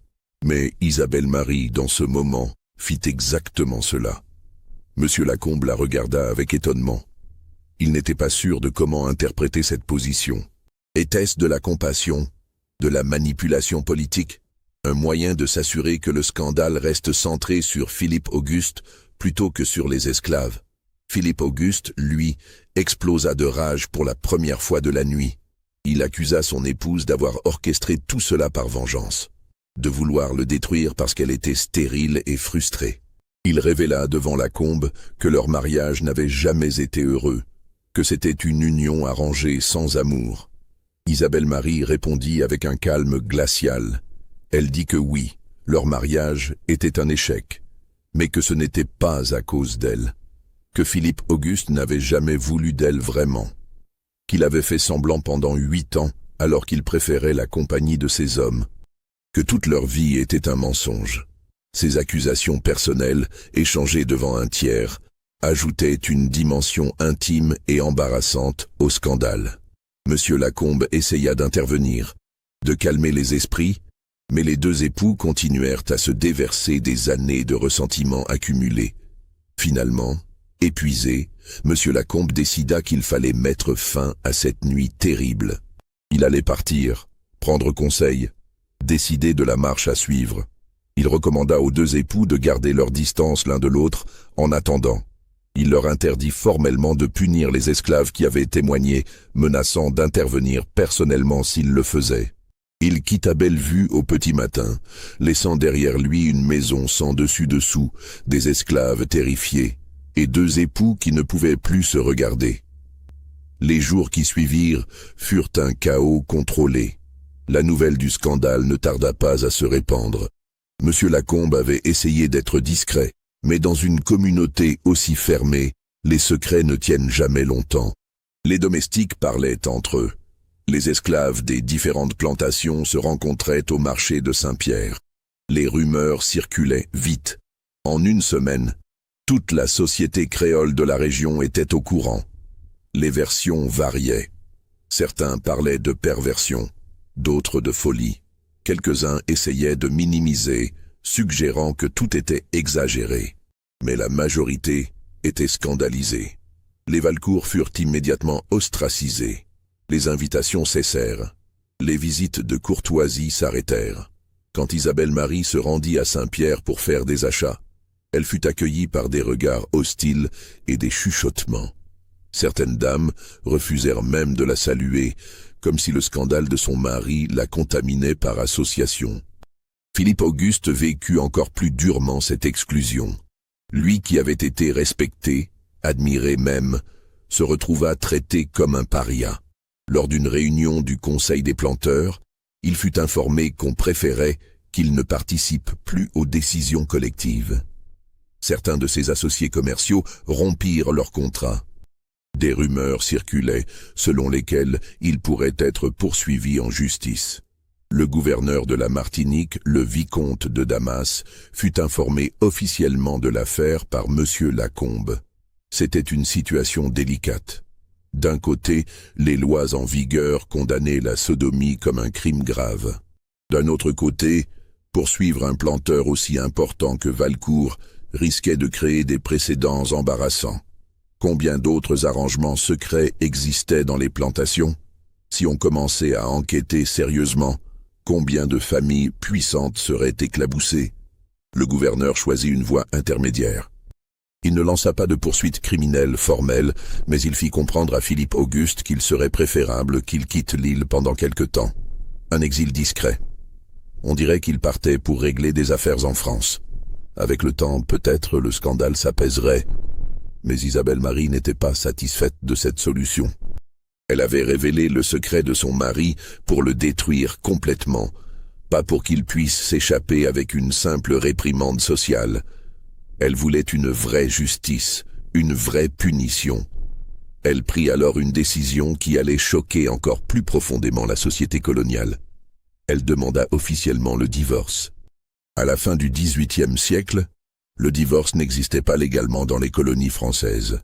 Mais Isabelle Marie, dans ce moment, fit exactement cela. Monsieur Lacombe la regarda avec étonnement. Il n'était pas sûr de comment interpréter cette position. Était-ce de la compassion, de la manipulation politique, un moyen de s'assurer que le scandale reste centré sur Philippe Auguste plutôt que sur les esclaves? Philippe Auguste, lui, explosa de rage pour la première fois de la nuit. Il accusa son épouse d'avoir orchestré tout cela par vengeance, de vouloir le détruire parce qu'elle était stérile et frustrée. Il révéla devant Lacombe que leur mariage n'avait jamais été heureux, que c'était une union arrangée sans amour. Isabelle Marie répondit avec un calme glacial. Elle dit que oui, leur mariage était un échec, mais que ce n'était pas à cause d'elle, que Philippe Auguste n'avait jamais voulu d'elle vraiment, qu'il avait fait semblant pendant 8 ans alors qu'il préférait la compagnie de ces hommes, que toute leur vie était un mensonge. Ces accusations personnelles, échangées devant un tiers, ajoutaient une dimension intime et embarrassante au scandale. Monsieur Lacombe essaya d'intervenir, de calmer les esprits, mais les 2 époux continuèrent à se déverser des années de ressentiments accumulés. Finalement, épuisé, Monsieur Lacombe décida qu'il fallait mettre fin à cette nuit terrible. Il allait partir, prendre conseil, décider de la marche à suivre. Il recommanda aux 2 époux de garder leur distance l'un de l'autre en attendant. Il leur interdit formellement de punir les esclaves qui avaient témoigné, menaçant d'intervenir personnellement s'ils le faisaient. Il quitta Bellevue au petit matin, laissant derrière lui une maison sans dessus-dessous, des esclaves terrifiés, et 2 époux qui ne pouvaient plus se regarder. Les jours qui suivirent furent un chaos contrôlé. La nouvelle du scandale ne tarda pas à se répandre. Monsieur Lacombe avait essayé d'être discret, mais dans une communauté aussi fermée, les secrets ne tiennent jamais longtemps. Les domestiques parlaient entre eux. Les esclaves des différentes plantations se rencontraient au marché de Saint-Pierre. Les rumeurs circulaient vite. En une semaine, toute la société créole de la région était au courant. Les versions variaient. Certains parlaient de perversion, d'autres de folie. Quelques-uns essayaient de minimiser, suggérant que tout était exagéré. Mais la majorité était scandalisée. Les Valcourt furent immédiatement ostracisés. Les invitations cessèrent. Les visites de courtoisie s'arrêtèrent. Quand Isabelle Marie se rendit à Saint-Pierre pour faire des achats, elle fut accueillie par des regards hostiles et des chuchotements. Certaines dames refusèrent même de la saluer, comme si le scandale de son mari la contaminait par association. Philippe Auguste vécut encore plus durement cette exclusion. Lui qui avait été respecté, admiré même, se retrouva traité comme un paria. Lors d'une réunion du Conseil des planteurs, il fut informé qu'on préférait qu'il ne participe plus aux décisions collectives. Certains de ses associés commerciaux rompirent leur contrat. Des rumeurs circulaient selon lesquelles il pourrait être poursuivi en justice. Le gouverneur de la Martinique, le vicomte de Damas, fut informé officiellement de l'affaire par Monsieur Lacombe. C'était une situation délicate. D'un côté, les lois en vigueur condamnaient la sodomie comme un crime grave. D'un autre côté, poursuivre un planteur aussi important que Valcourt risquait de créer des précédents embarrassants. Combien d'autres arrangements secrets existaient dans les plantations? Si on commençait à enquêter sérieusement, combien de familles puissantes seraient éclaboussées? Le gouverneur choisit une voie intermédiaire. Il ne lança pas de poursuite criminelle formelle, mais il fit comprendre à Philippe Auguste qu'il serait préférable qu'il quitte l'île pendant quelque temps. Un exil discret. On dirait qu'il partait pour régler des affaires en France. Avec le temps, peut-être le scandale s'apaiserait, mais Isabelle Marie n'était pas satisfaite de cette solution. Elle avait révélé le secret de son mari pour le détruire complètement, pas pour qu'il puisse s'échapper avec une simple réprimande sociale. Elle voulait une vraie justice, une vraie punition. Elle prit alors une décision qui allait choquer encore plus profondément la société coloniale. Elle demanda officiellement le divorce. À la fin du XVIIIe siècle, le divorce n'existait pas légalement dans les colonies françaises.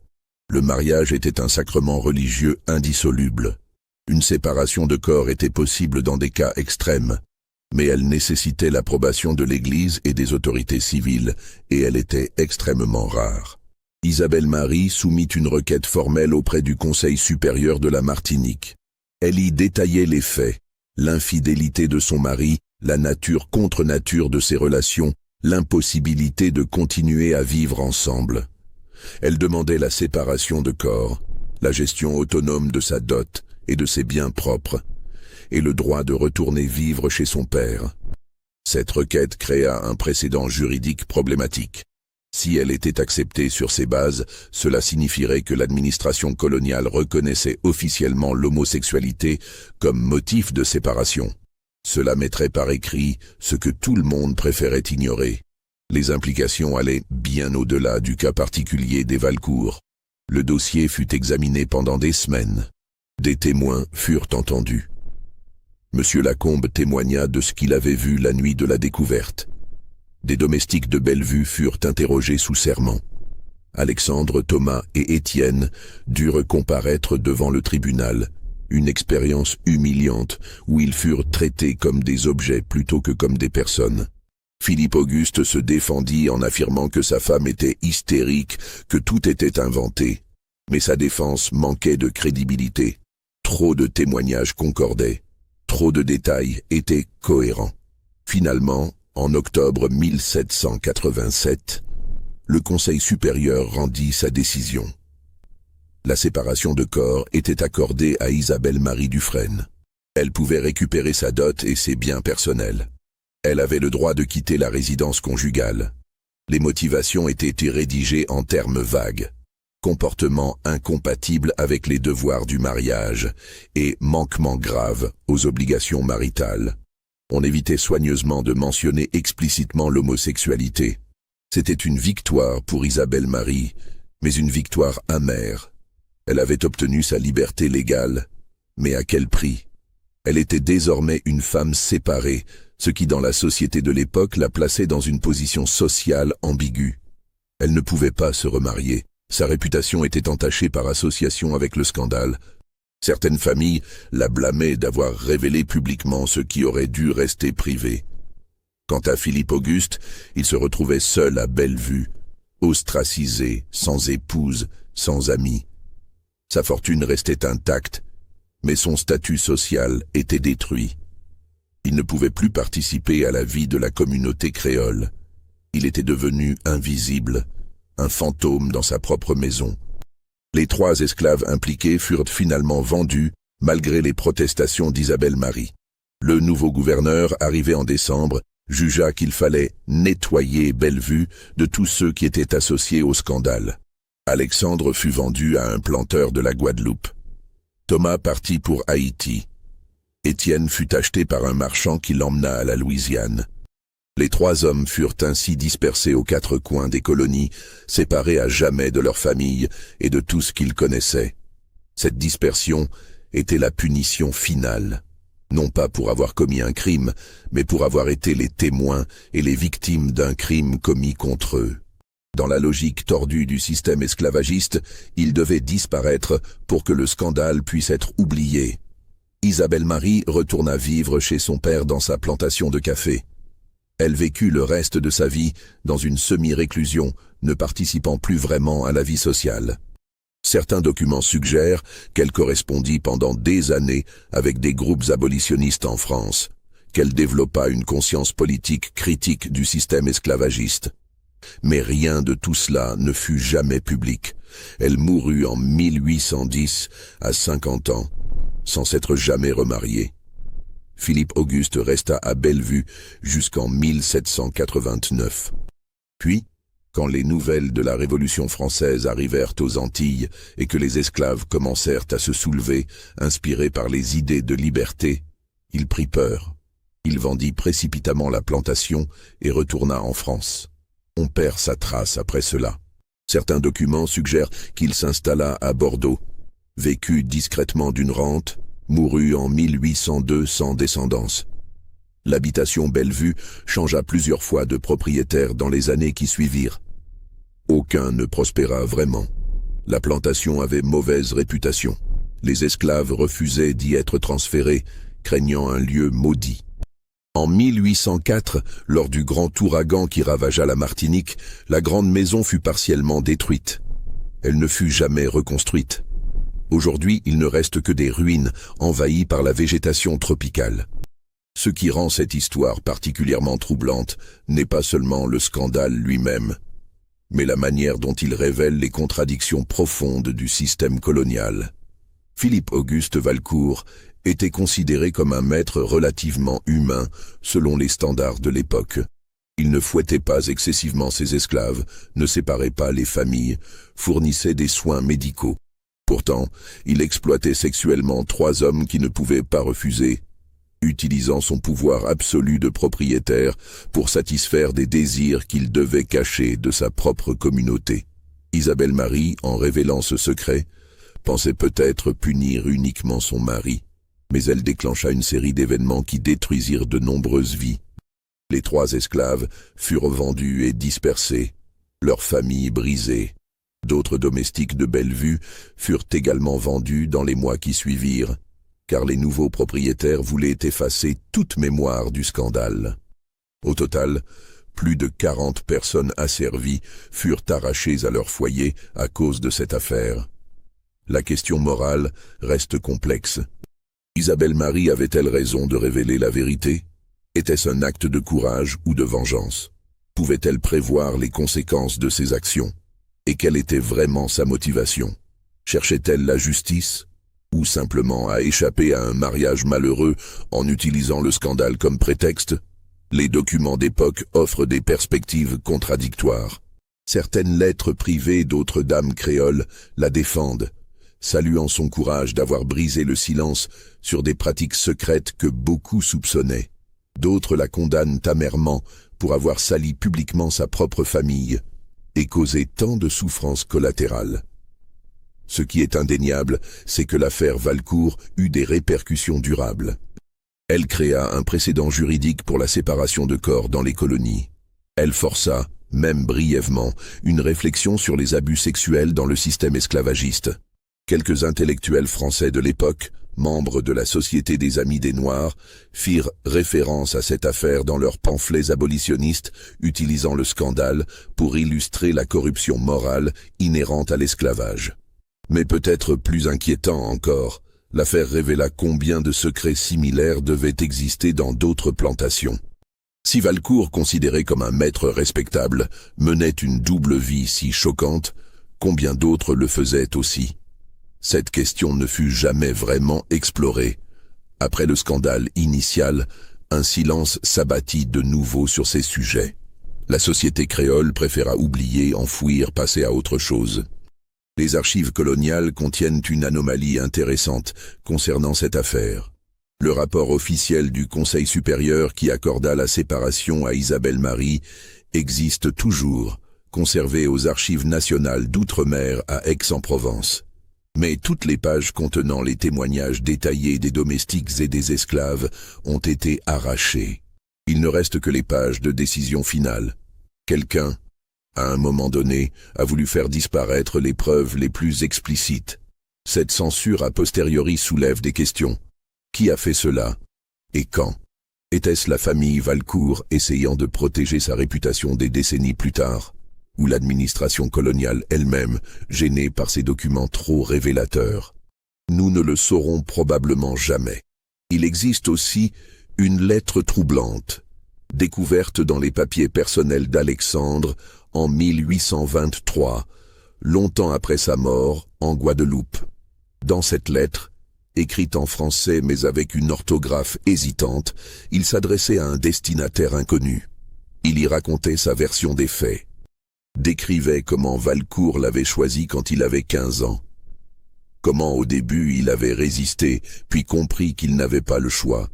Le mariage était un sacrement religieux indissoluble. Une séparation de corps était possible dans des cas extrêmes, mais elle nécessitait l'approbation de l'Église et des autorités civiles, et elle était extrêmement rare. Isabelle Marie soumit une requête formelle auprès du Conseil supérieur de la Martinique. Elle y détaillait les faits, l'infidélité de son mari, la nature contre nature de ses relations, l'impossibilité de continuer à vivre ensemble. Elle demandait la séparation de corps, la gestion autonome de sa dot et de ses biens propres, et le droit de retourner vivre chez son père. Cette requête créa un précédent juridique problématique. Si elle était acceptée sur ces bases, cela signifierait que l'administration coloniale reconnaissait officiellement l'homosexualité comme motif de séparation. Cela mettrait par écrit ce que tout le monde préférait ignorer. Les implications allaient bien au-delà du cas particulier des Valcourt. Le dossier fut examiné pendant des semaines. Des témoins furent entendus. Monsieur Lacombe témoigna de ce qu'il avait vu la nuit de la découverte. Des domestiques de Bellevue furent interrogés sous serment. Alexandre, Thomas et Étienne durent comparaître devant le tribunal, une expérience humiliante où ils furent traités comme des objets plutôt que comme des personnes. Philippe Auguste se défendit en affirmant que sa femme était hystérique, que tout était inventé. Mais sa défense manquait de crédibilité. Trop de témoignages concordaient. Trop de détails étaient cohérents. Finalement, en octobre 1787, le Conseil supérieur rendit sa décision. La séparation de corps était accordée à Isabelle Marie Dufresne. Elle pouvait récupérer sa dot et ses biens personnels. Elle avait le droit de quitter la résidence conjugale. Les motivations étaient rédigées en termes vagues. Comportement incompatible avec les devoirs du mariage et manquement grave aux obligations maritales. On évitait soigneusement de mentionner explicitement l'homosexualité. C'était une victoire pour Isabelle Marie, mais une victoire amère. Elle avait obtenu sa liberté légale, mais à quel prix? Elle était désormais une femme séparée, ce qui dans la société de l'époque la plaçait dans une position sociale ambiguë. Elle ne pouvait pas se remarier. Sa réputation était entachée par association avec le scandale. Certaines familles la blâmaient d'avoir révélé publiquement ce qui aurait dû rester privé. Quant à Philippe Auguste, il se retrouvait seul à Bellevue, ostracisé, sans épouse, sans amis. Sa fortune restait intacte, mais son statut social était détruit. Il ne pouvait plus participer à la vie de la communauté créole. Il était devenu invisible, un fantôme dans sa propre maison. Les 3 esclaves impliqués furent finalement vendus, malgré les protestations d'Isabelle Marie. Le nouveau gouverneur, arrivé en décembre, jugea qu'il fallait nettoyer Bellevue de tous ceux qui étaient associés au scandale. Alexandre fut vendu à un planteur de la Guadeloupe. Thomas partit pour Haïti. Étienne fut acheté par un marchand qui l'emmena à la Louisiane. Les 3 hommes furent ainsi dispersés aux 4 coins des colonies, séparés à jamais de leur famille et de tout ce qu'ils connaissaient. Cette dispersion était la punition finale, non pas pour avoir commis un crime, mais pour avoir été les témoins et les victimes d'un crime commis contre eux. Dans la logique tordue du système esclavagiste, ils devaient disparaître pour que le scandale puisse être oublié. Isabelle Marie retourna vivre chez son père dans sa plantation de café. Elle vécut le reste de sa vie dans une semi-réclusion, ne participant plus vraiment à la vie sociale. Certains documents suggèrent qu'elle correspondit pendant des années avec des groupes abolitionnistes en France, qu'elle développa une conscience politique critique du système esclavagiste. Mais rien de tout cela ne fut jamais public. Elle mourut en 1810, à 50 ans, sans s'être jamais remariée. Philippe Auguste resta à Bellevue jusqu'en 1789. Puis, quand les nouvelles de la Révolution française arrivèrent aux Antilles et que les esclaves commencèrent à se soulever, inspirés par les idées de liberté, il prit peur. Il vendit précipitamment la plantation et retourna en France. On perd sa trace après cela. Certains documents suggèrent qu'il s'installa à Bordeaux, vécut discrètement d'une rente, mourut en 1802 sans descendance. L'habitation Bellevue changea plusieurs fois de propriétaire dans les années qui suivirent. Aucun ne prospéra vraiment. La plantation avait mauvaise réputation. Les esclaves refusaient d'y être transférés, craignant un lieu maudit. En 1804, lors du grand ouragan qui ravagea la Martinique, la grande maison fut partiellement détruite. Elle ne fut jamais reconstruite. Aujourd'hui, il ne reste que des ruines envahies par la végétation tropicale. Ce qui rend cette histoire particulièrement troublante n'est pas seulement le scandale lui-même, mais la manière dont il révèle les contradictions profondes du système colonial. Philippe Auguste Valcourt était considéré comme un maître relativement humain selon les standards de l'époque. Il ne fouettait pas excessivement ses esclaves, ne séparait pas les familles, fournissait des soins médicaux. Pourtant, il exploitait sexuellement 3 hommes qui ne pouvaient pas refuser, utilisant son pouvoir absolu de propriétaire pour satisfaire des désirs qu'il devait cacher de sa propre communauté. Isabelle Marie, en révélant ce secret, pensait peut-être punir uniquement son mari, mais elle déclencha une série d'événements qui détruisirent de nombreuses vies. Les 3 esclaves furent vendus et dispersés, leurs familles brisées. D'autres domestiques de Bellevue furent également vendus dans les mois qui suivirent, car les nouveaux propriétaires voulaient effacer toute mémoire du scandale. Au total, plus de 40 personnes asservies furent arrachées à leur foyer à cause de cette affaire. La question morale reste complexe. Isabelle Marie avait-elle raison de révéler la vérité? Était-ce un acte de courage ou de vengeance? Pouvait-elle prévoir les conséquences de ses actions? Et quelle était vraiment sa motivation? Cherchait-elle la justice? Ou simplement à échapper à un mariage malheureux en utilisant le scandale comme prétexte? Les documents d'époque offrent des perspectives contradictoires. Certaines lettres privées d'autres dames créoles la défendent, saluant son courage d'avoir brisé le silence sur des pratiques secrètes que beaucoup soupçonnaient. D'autres la condamnent amèrement pour avoir sali publiquement sa propre famille et causé tant de souffrances collatérales. Ce qui est indéniable, c'est que l'affaire Valcourt eut des répercussions durables. Elle créa un précédent juridique pour la séparation de corps dans les colonies. Elle força, même brièvement, une réflexion sur les abus sexuels dans le système esclavagiste. Quelques intellectuels français de l'époque, membres de la Société des Amis des Noirs, firent référence à cette affaire dans leurs pamphlets abolitionnistes, utilisant le scandale pour illustrer la corruption morale inhérente à l'esclavage. Mais peut-être plus inquiétant encore, l'affaire révéla combien de secrets similaires devaient exister dans d'autres plantations. Si Valcourt, considéré comme un maître respectable, menait une double vie si choquante, combien d'autres le faisaient aussi? Cette question ne fut jamais vraiment explorée. Après le scandale initial, Un silence s'abattit de nouveau sur ces sujets. La société créole préféra oublier, enfouir, passer à autre chose. Les archives coloniales contiennent une anomalie intéressante concernant cette affaire. Le rapport officiel du Conseil supérieur qui accorda la séparation à Isabelle Marie existe toujours, conservé aux archives nationales d'outre-mer à Aix-en-Provence. Mais toutes les pages contenant les témoignages détaillés des domestiques et des esclaves ont été arrachées. Il ne reste que les pages de décision finale. Quelqu'un, à un moment donné, a voulu faire disparaître les preuves les plus explicites. Cette censure a posteriori soulève des questions. Qui a fait cela? Et quand? Était-ce la famille Valcourt essayant de protéger sa réputation des décennies plus tard? Ou l'administration coloniale elle-même, gênée par ces documents trop révélateurs? Nous ne le saurons probablement jamais. Il existe aussi une lettre troublante, découverte dans les papiers personnels d'Alexandre en 1823, longtemps après sa mort, en Guadeloupe. Dans cette lettre, écrite en français mais avec une orthographe hésitante, il s'adressait à un destinataire inconnu. Il y racontait sa version des faits, décrivait comment Valcourt l'avait choisi quand il avait 15 ans, comment au début il avait résisté, puis compris qu'il n'avait pas le choix,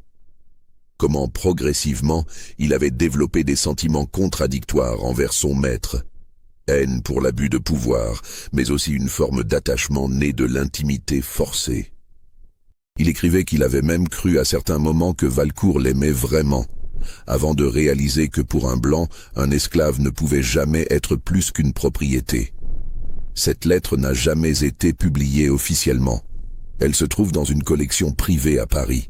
comment progressivement il avait développé des sentiments contradictoires envers son maître, haine pour l'abus de pouvoir, mais aussi une forme d'attachement né de l'intimité forcée. Il écrivait qu'il avait même cru à certains moments que Valcourt l'aimait vraiment, avant de réaliser que pour un blanc, un esclave ne pouvait jamais être plus qu'une propriété. Cette lettre n'a jamais été publiée officiellement. Elle se trouve dans une collection privée à Paris.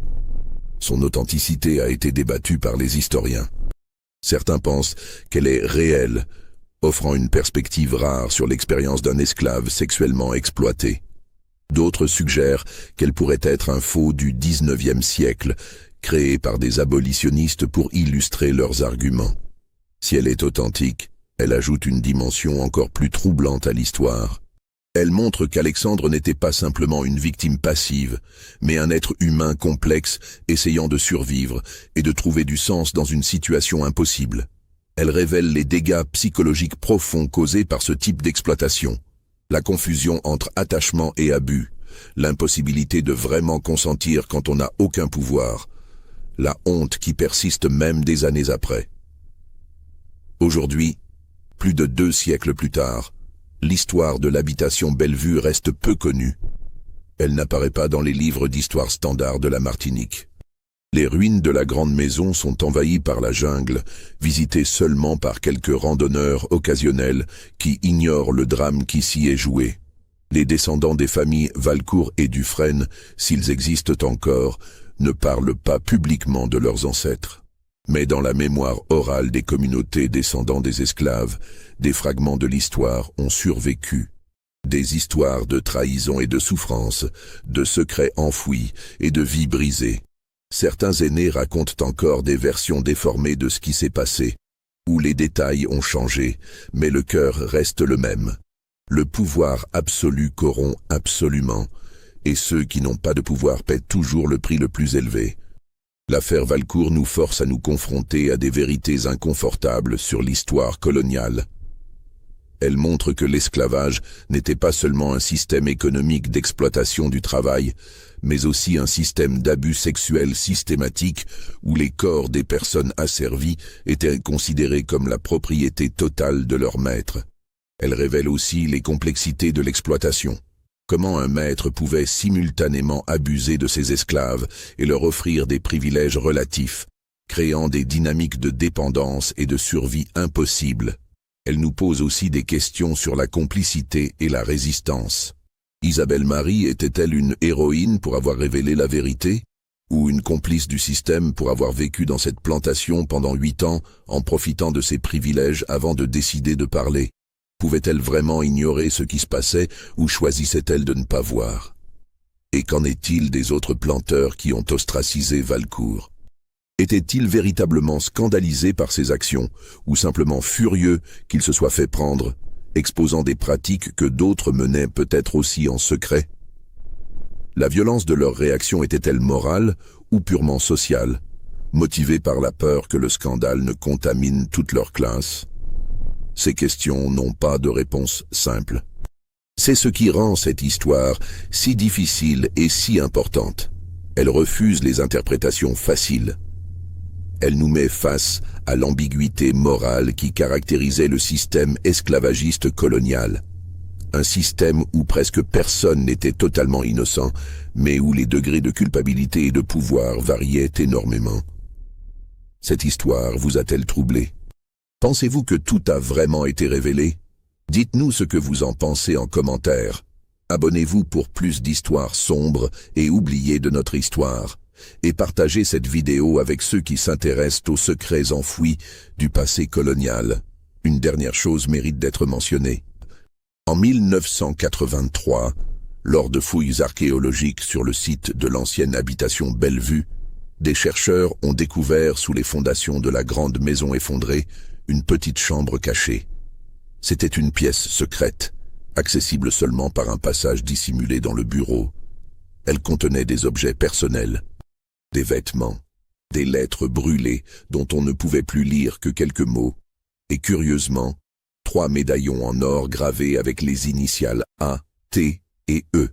Son authenticité a été débattue par les historiens. Certains pensent qu'elle est réelle, offrant une perspective rare sur l'expérience d'un esclave sexuellement exploité. D'autres suggèrent qu'elle pourrait être un faux du XIXe siècle, créé par des abolitionnistes pour illustrer leurs arguments. Si elle est authentique, elle ajoute une dimension encore plus troublante à l'histoire. Elle montre qu'Alexandre n'était pas simplement une victime passive, mais un être humain complexe essayant de survivre et de trouver du sens dans une situation impossible. Elle révèle les dégâts psychologiques profonds causés par ce type d'exploitation. La confusion entre attachement et abus, l'impossibilité de vraiment consentir quand on n'a aucun pouvoir, la honte qui persiste même des années après. Aujourd'hui, plus de 2 siècles plus tard, l'histoire de l'habitation Bellevue reste peu connue. Elle n'apparaît pas dans les livres d'histoire standard de la Martinique. Les ruines de la grande maison sont envahies par la jungle, visitées seulement par quelques randonneurs occasionnels qui ignorent le drame qui s'y est joué. Les descendants des familles Valcourt et Dufresne, s'ils existent encore, ne parlent pas publiquement de leurs ancêtres. Mais dans la mémoire orale des communautés descendant des esclaves, des fragments de l'histoire ont survécu. Des histoires de trahison et de souffrance, de secrets enfouis et de vies brisées. Certains aînés racontent encore des versions déformées de ce qui s'est passé, où les détails ont changé, mais le cœur reste le même. Le pouvoir absolu corrompt absolument, et ceux qui n'ont pas de pouvoir paient toujours le prix le plus élevé. L'affaire Valcourt nous force à nous confronter à des vérités inconfortables sur l'histoire coloniale. Elle montre que l'esclavage n'était pas seulement un système économique d'exploitation du travail, mais aussi un système d'abus sexuels systématique où les corps des personnes asservies étaient considérés comme la propriété totale de leur maître. Elle révèle aussi les complexités de l'exploitation. Comment un maître pouvait simultanément abuser de ses esclaves et leur offrir des privilèges relatifs, créant des dynamiques de dépendance et de survie impossibles. Elle nous pose aussi des questions sur la complicité et la résistance. Isabelle Marie était-elle une héroïne pour avoir révélé la vérité, ou une complice du système pour avoir vécu dans cette plantation pendant 8 ans en profitant de ses privilèges avant de décider de parler? Pouvait-elle vraiment ignorer ce qui se passait ou choisissait-elle de ne pas voir? Et qu'en est-il des autres planteurs qui ont ostracisé Valcourt? Était-il véritablement scandalisé par ses actions ou simplement furieux qu'il se soit fait prendre, exposant des pratiques que d'autres menaient peut-être aussi en secret? La violence de leur réaction était-elle morale ou purement sociale? motivés par la peur que le scandale ne contamine toute leur classe? Ces questions n'ont pas de réponse simple. C'est ce qui rend cette histoire si difficile et si importante. Elle refuse les interprétations faciles. Elle nous met face à l'ambiguïté morale qui caractérisait le système esclavagiste colonial. Un système où presque personne n'était totalement innocent, mais où les degrés de culpabilité et de pouvoir variaient énormément. Cette histoire vous a-t-elle troublé? Pensez-vous que tout a vraiment été révélé? Dites-nous ce que vous en pensez en commentaire. Abonnez-vous pour plus d'histoires sombres et oubliées de notre histoire. Et partagez cette vidéo avec ceux qui s'intéressent aux secrets enfouis du passé colonial. Une dernière chose mérite d'être mentionnée. En 1983, lors de fouilles archéologiques sur le site de l'ancienne habitation Bellevue, des chercheurs ont découvert sous les fondations de la grande maison effondrée une petite chambre cachée. C'était une pièce secrète, accessible seulement par un passage dissimulé dans le bureau. Elle contenait des objets personnels, des vêtements, des lettres brûlées dont on ne pouvait plus lire que quelques mots, et curieusement, 3 médaillons en or gravés avec les initiales A, T et E.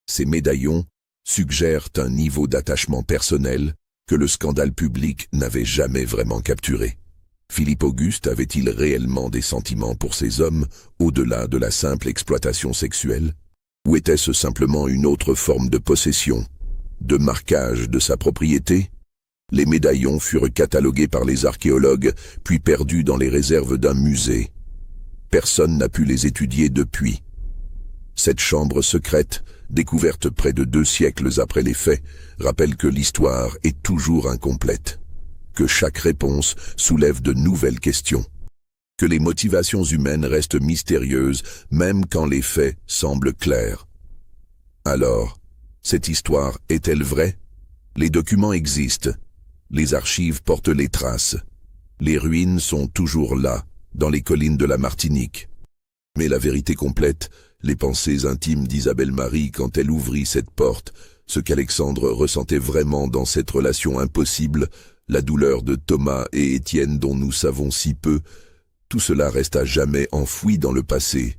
Ces médaillons suggèrent un niveau d'attachement personnel que le scandale public n'avait jamais vraiment capturé. Philippe Auguste avait-il réellement des sentiments pour ces hommes au-delà de la simple exploitation sexuelle? Ou était-ce simplement une autre forme de possession, de marquage de sa propriété? Les médaillons furent catalogués par les archéologues, puis perdus dans les réserves d'un musée. Personne n'a pu les étudier depuis. Cette chambre secrète, découverte près de 2 siècles après les faits, rappelle que l'histoire est toujours incomplète, que chaque réponse soulève de nouvelles questions, que les motivations humaines restent mystérieuses même quand les faits semblent clairs. Alors, cette histoire est-elle vraie? Les documents existent, les archives portent les traces, les ruines sont toujours là, dans les collines de la Martinique. Mais la vérité complète, les pensées intimes d'Isabelle Marie quand elle ouvrit cette porte, ce qu'Alexandre ressentait vraiment dans cette relation impossible, la douleur de Thomas et Étienne dont nous savons si peu, tout cela reste à jamais enfoui dans le passé.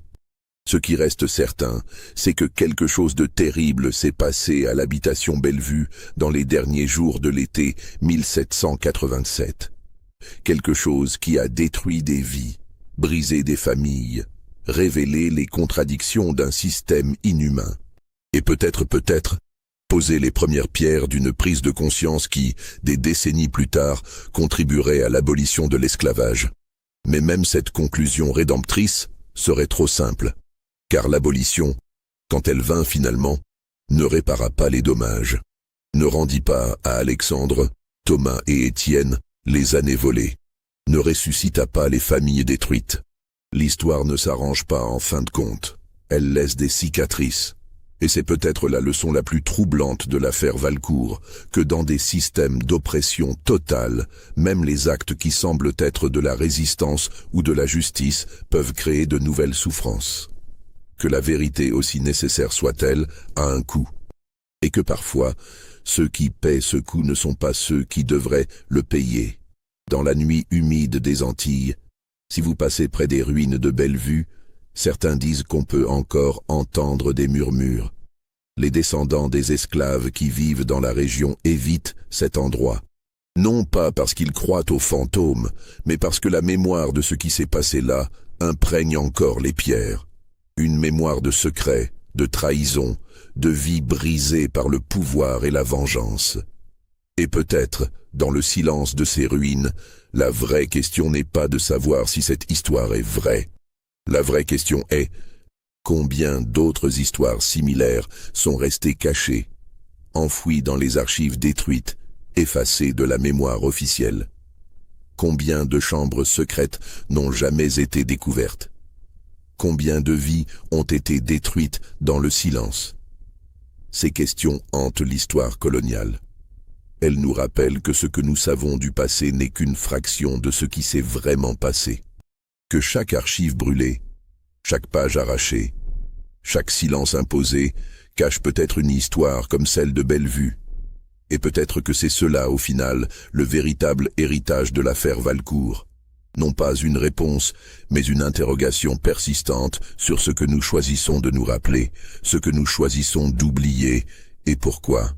Ce qui reste certain, c'est que quelque chose de terrible s'est passé à l'habitation Bellevue dans les derniers jours de l'été 1787. Quelque chose qui a détruit des vies, brisé des familles, révélé les contradictions d'un système inhumain. Et peut-être, poser les premières pierres d'une prise de conscience qui, des décennies plus tard, contribuerait à l'abolition de l'esclavage. Mais même cette conclusion rédemptrice serait trop simple, car l'abolition, quand elle vint finalement, ne répara pas les dommages, ne rendit pas à Alexandre, Thomas et Étienne les années volées, ne ressuscita pas les familles détruites. L'histoire ne s'arrange pas en fin de compte, elle laisse des cicatrices. Et c'est peut-être la leçon la plus troublante de l'affaire Valcourt, que dans des systèmes d'oppression totale, même les actes qui semblent être de la résistance ou de la justice peuvent créer de nouvelles souffrances. Que la vérité, aussi nécessaire soit-elle, a un coût. Et que parfois, ceux qui paient ce coût ne sont pas ceux qui devraient le payer. Dans la nuit humide des Antilles, si vous passez près des ruines de Bellevue, certains disent qu'on peut encore entendre des murmures. Les descendants des esclaves qui vivent dans la région évitent cet endroit. Non pas parce qu'ils croient aux fantômes, mais parce que la mémoire de ce qui s'est passé là imprègne encore les pierres. Une mémoire de secrets, de trahison, de vie brisée par le pouvoir et la vengeance. Et peut-être, dans le silence de ces ruines, la vraie question n'est pas de savoir si cette histoire est vraie. La vraie question est, combien d'autres histoires similaires sont restées cachées, enfouies dans les archives détruites, effacées de la mémoire officielle? Combien de chambres secrètes n'ont jamais été découvertes? Combien de vies ont été détruites dans le silence? Ces questions hantent l'histoire coloniale. Elles nous rappellent que ce que nous savons du passé n'est qu'une fraction de ce qui s'est vraiment passé. Que chaque archive brûlée, chaque page arrachée, chaque silence imposé cache peut-être une histoire comme celle de Bellevue. Et peut-être que c'est cela, au final, le véritable héritage de l'affaire Valcourt. Non pas une réponse, mais une interrogation persistante sur ce que nous choisissons de nous rappeler, ce que nous choisissons d'oublier, et pourquoi.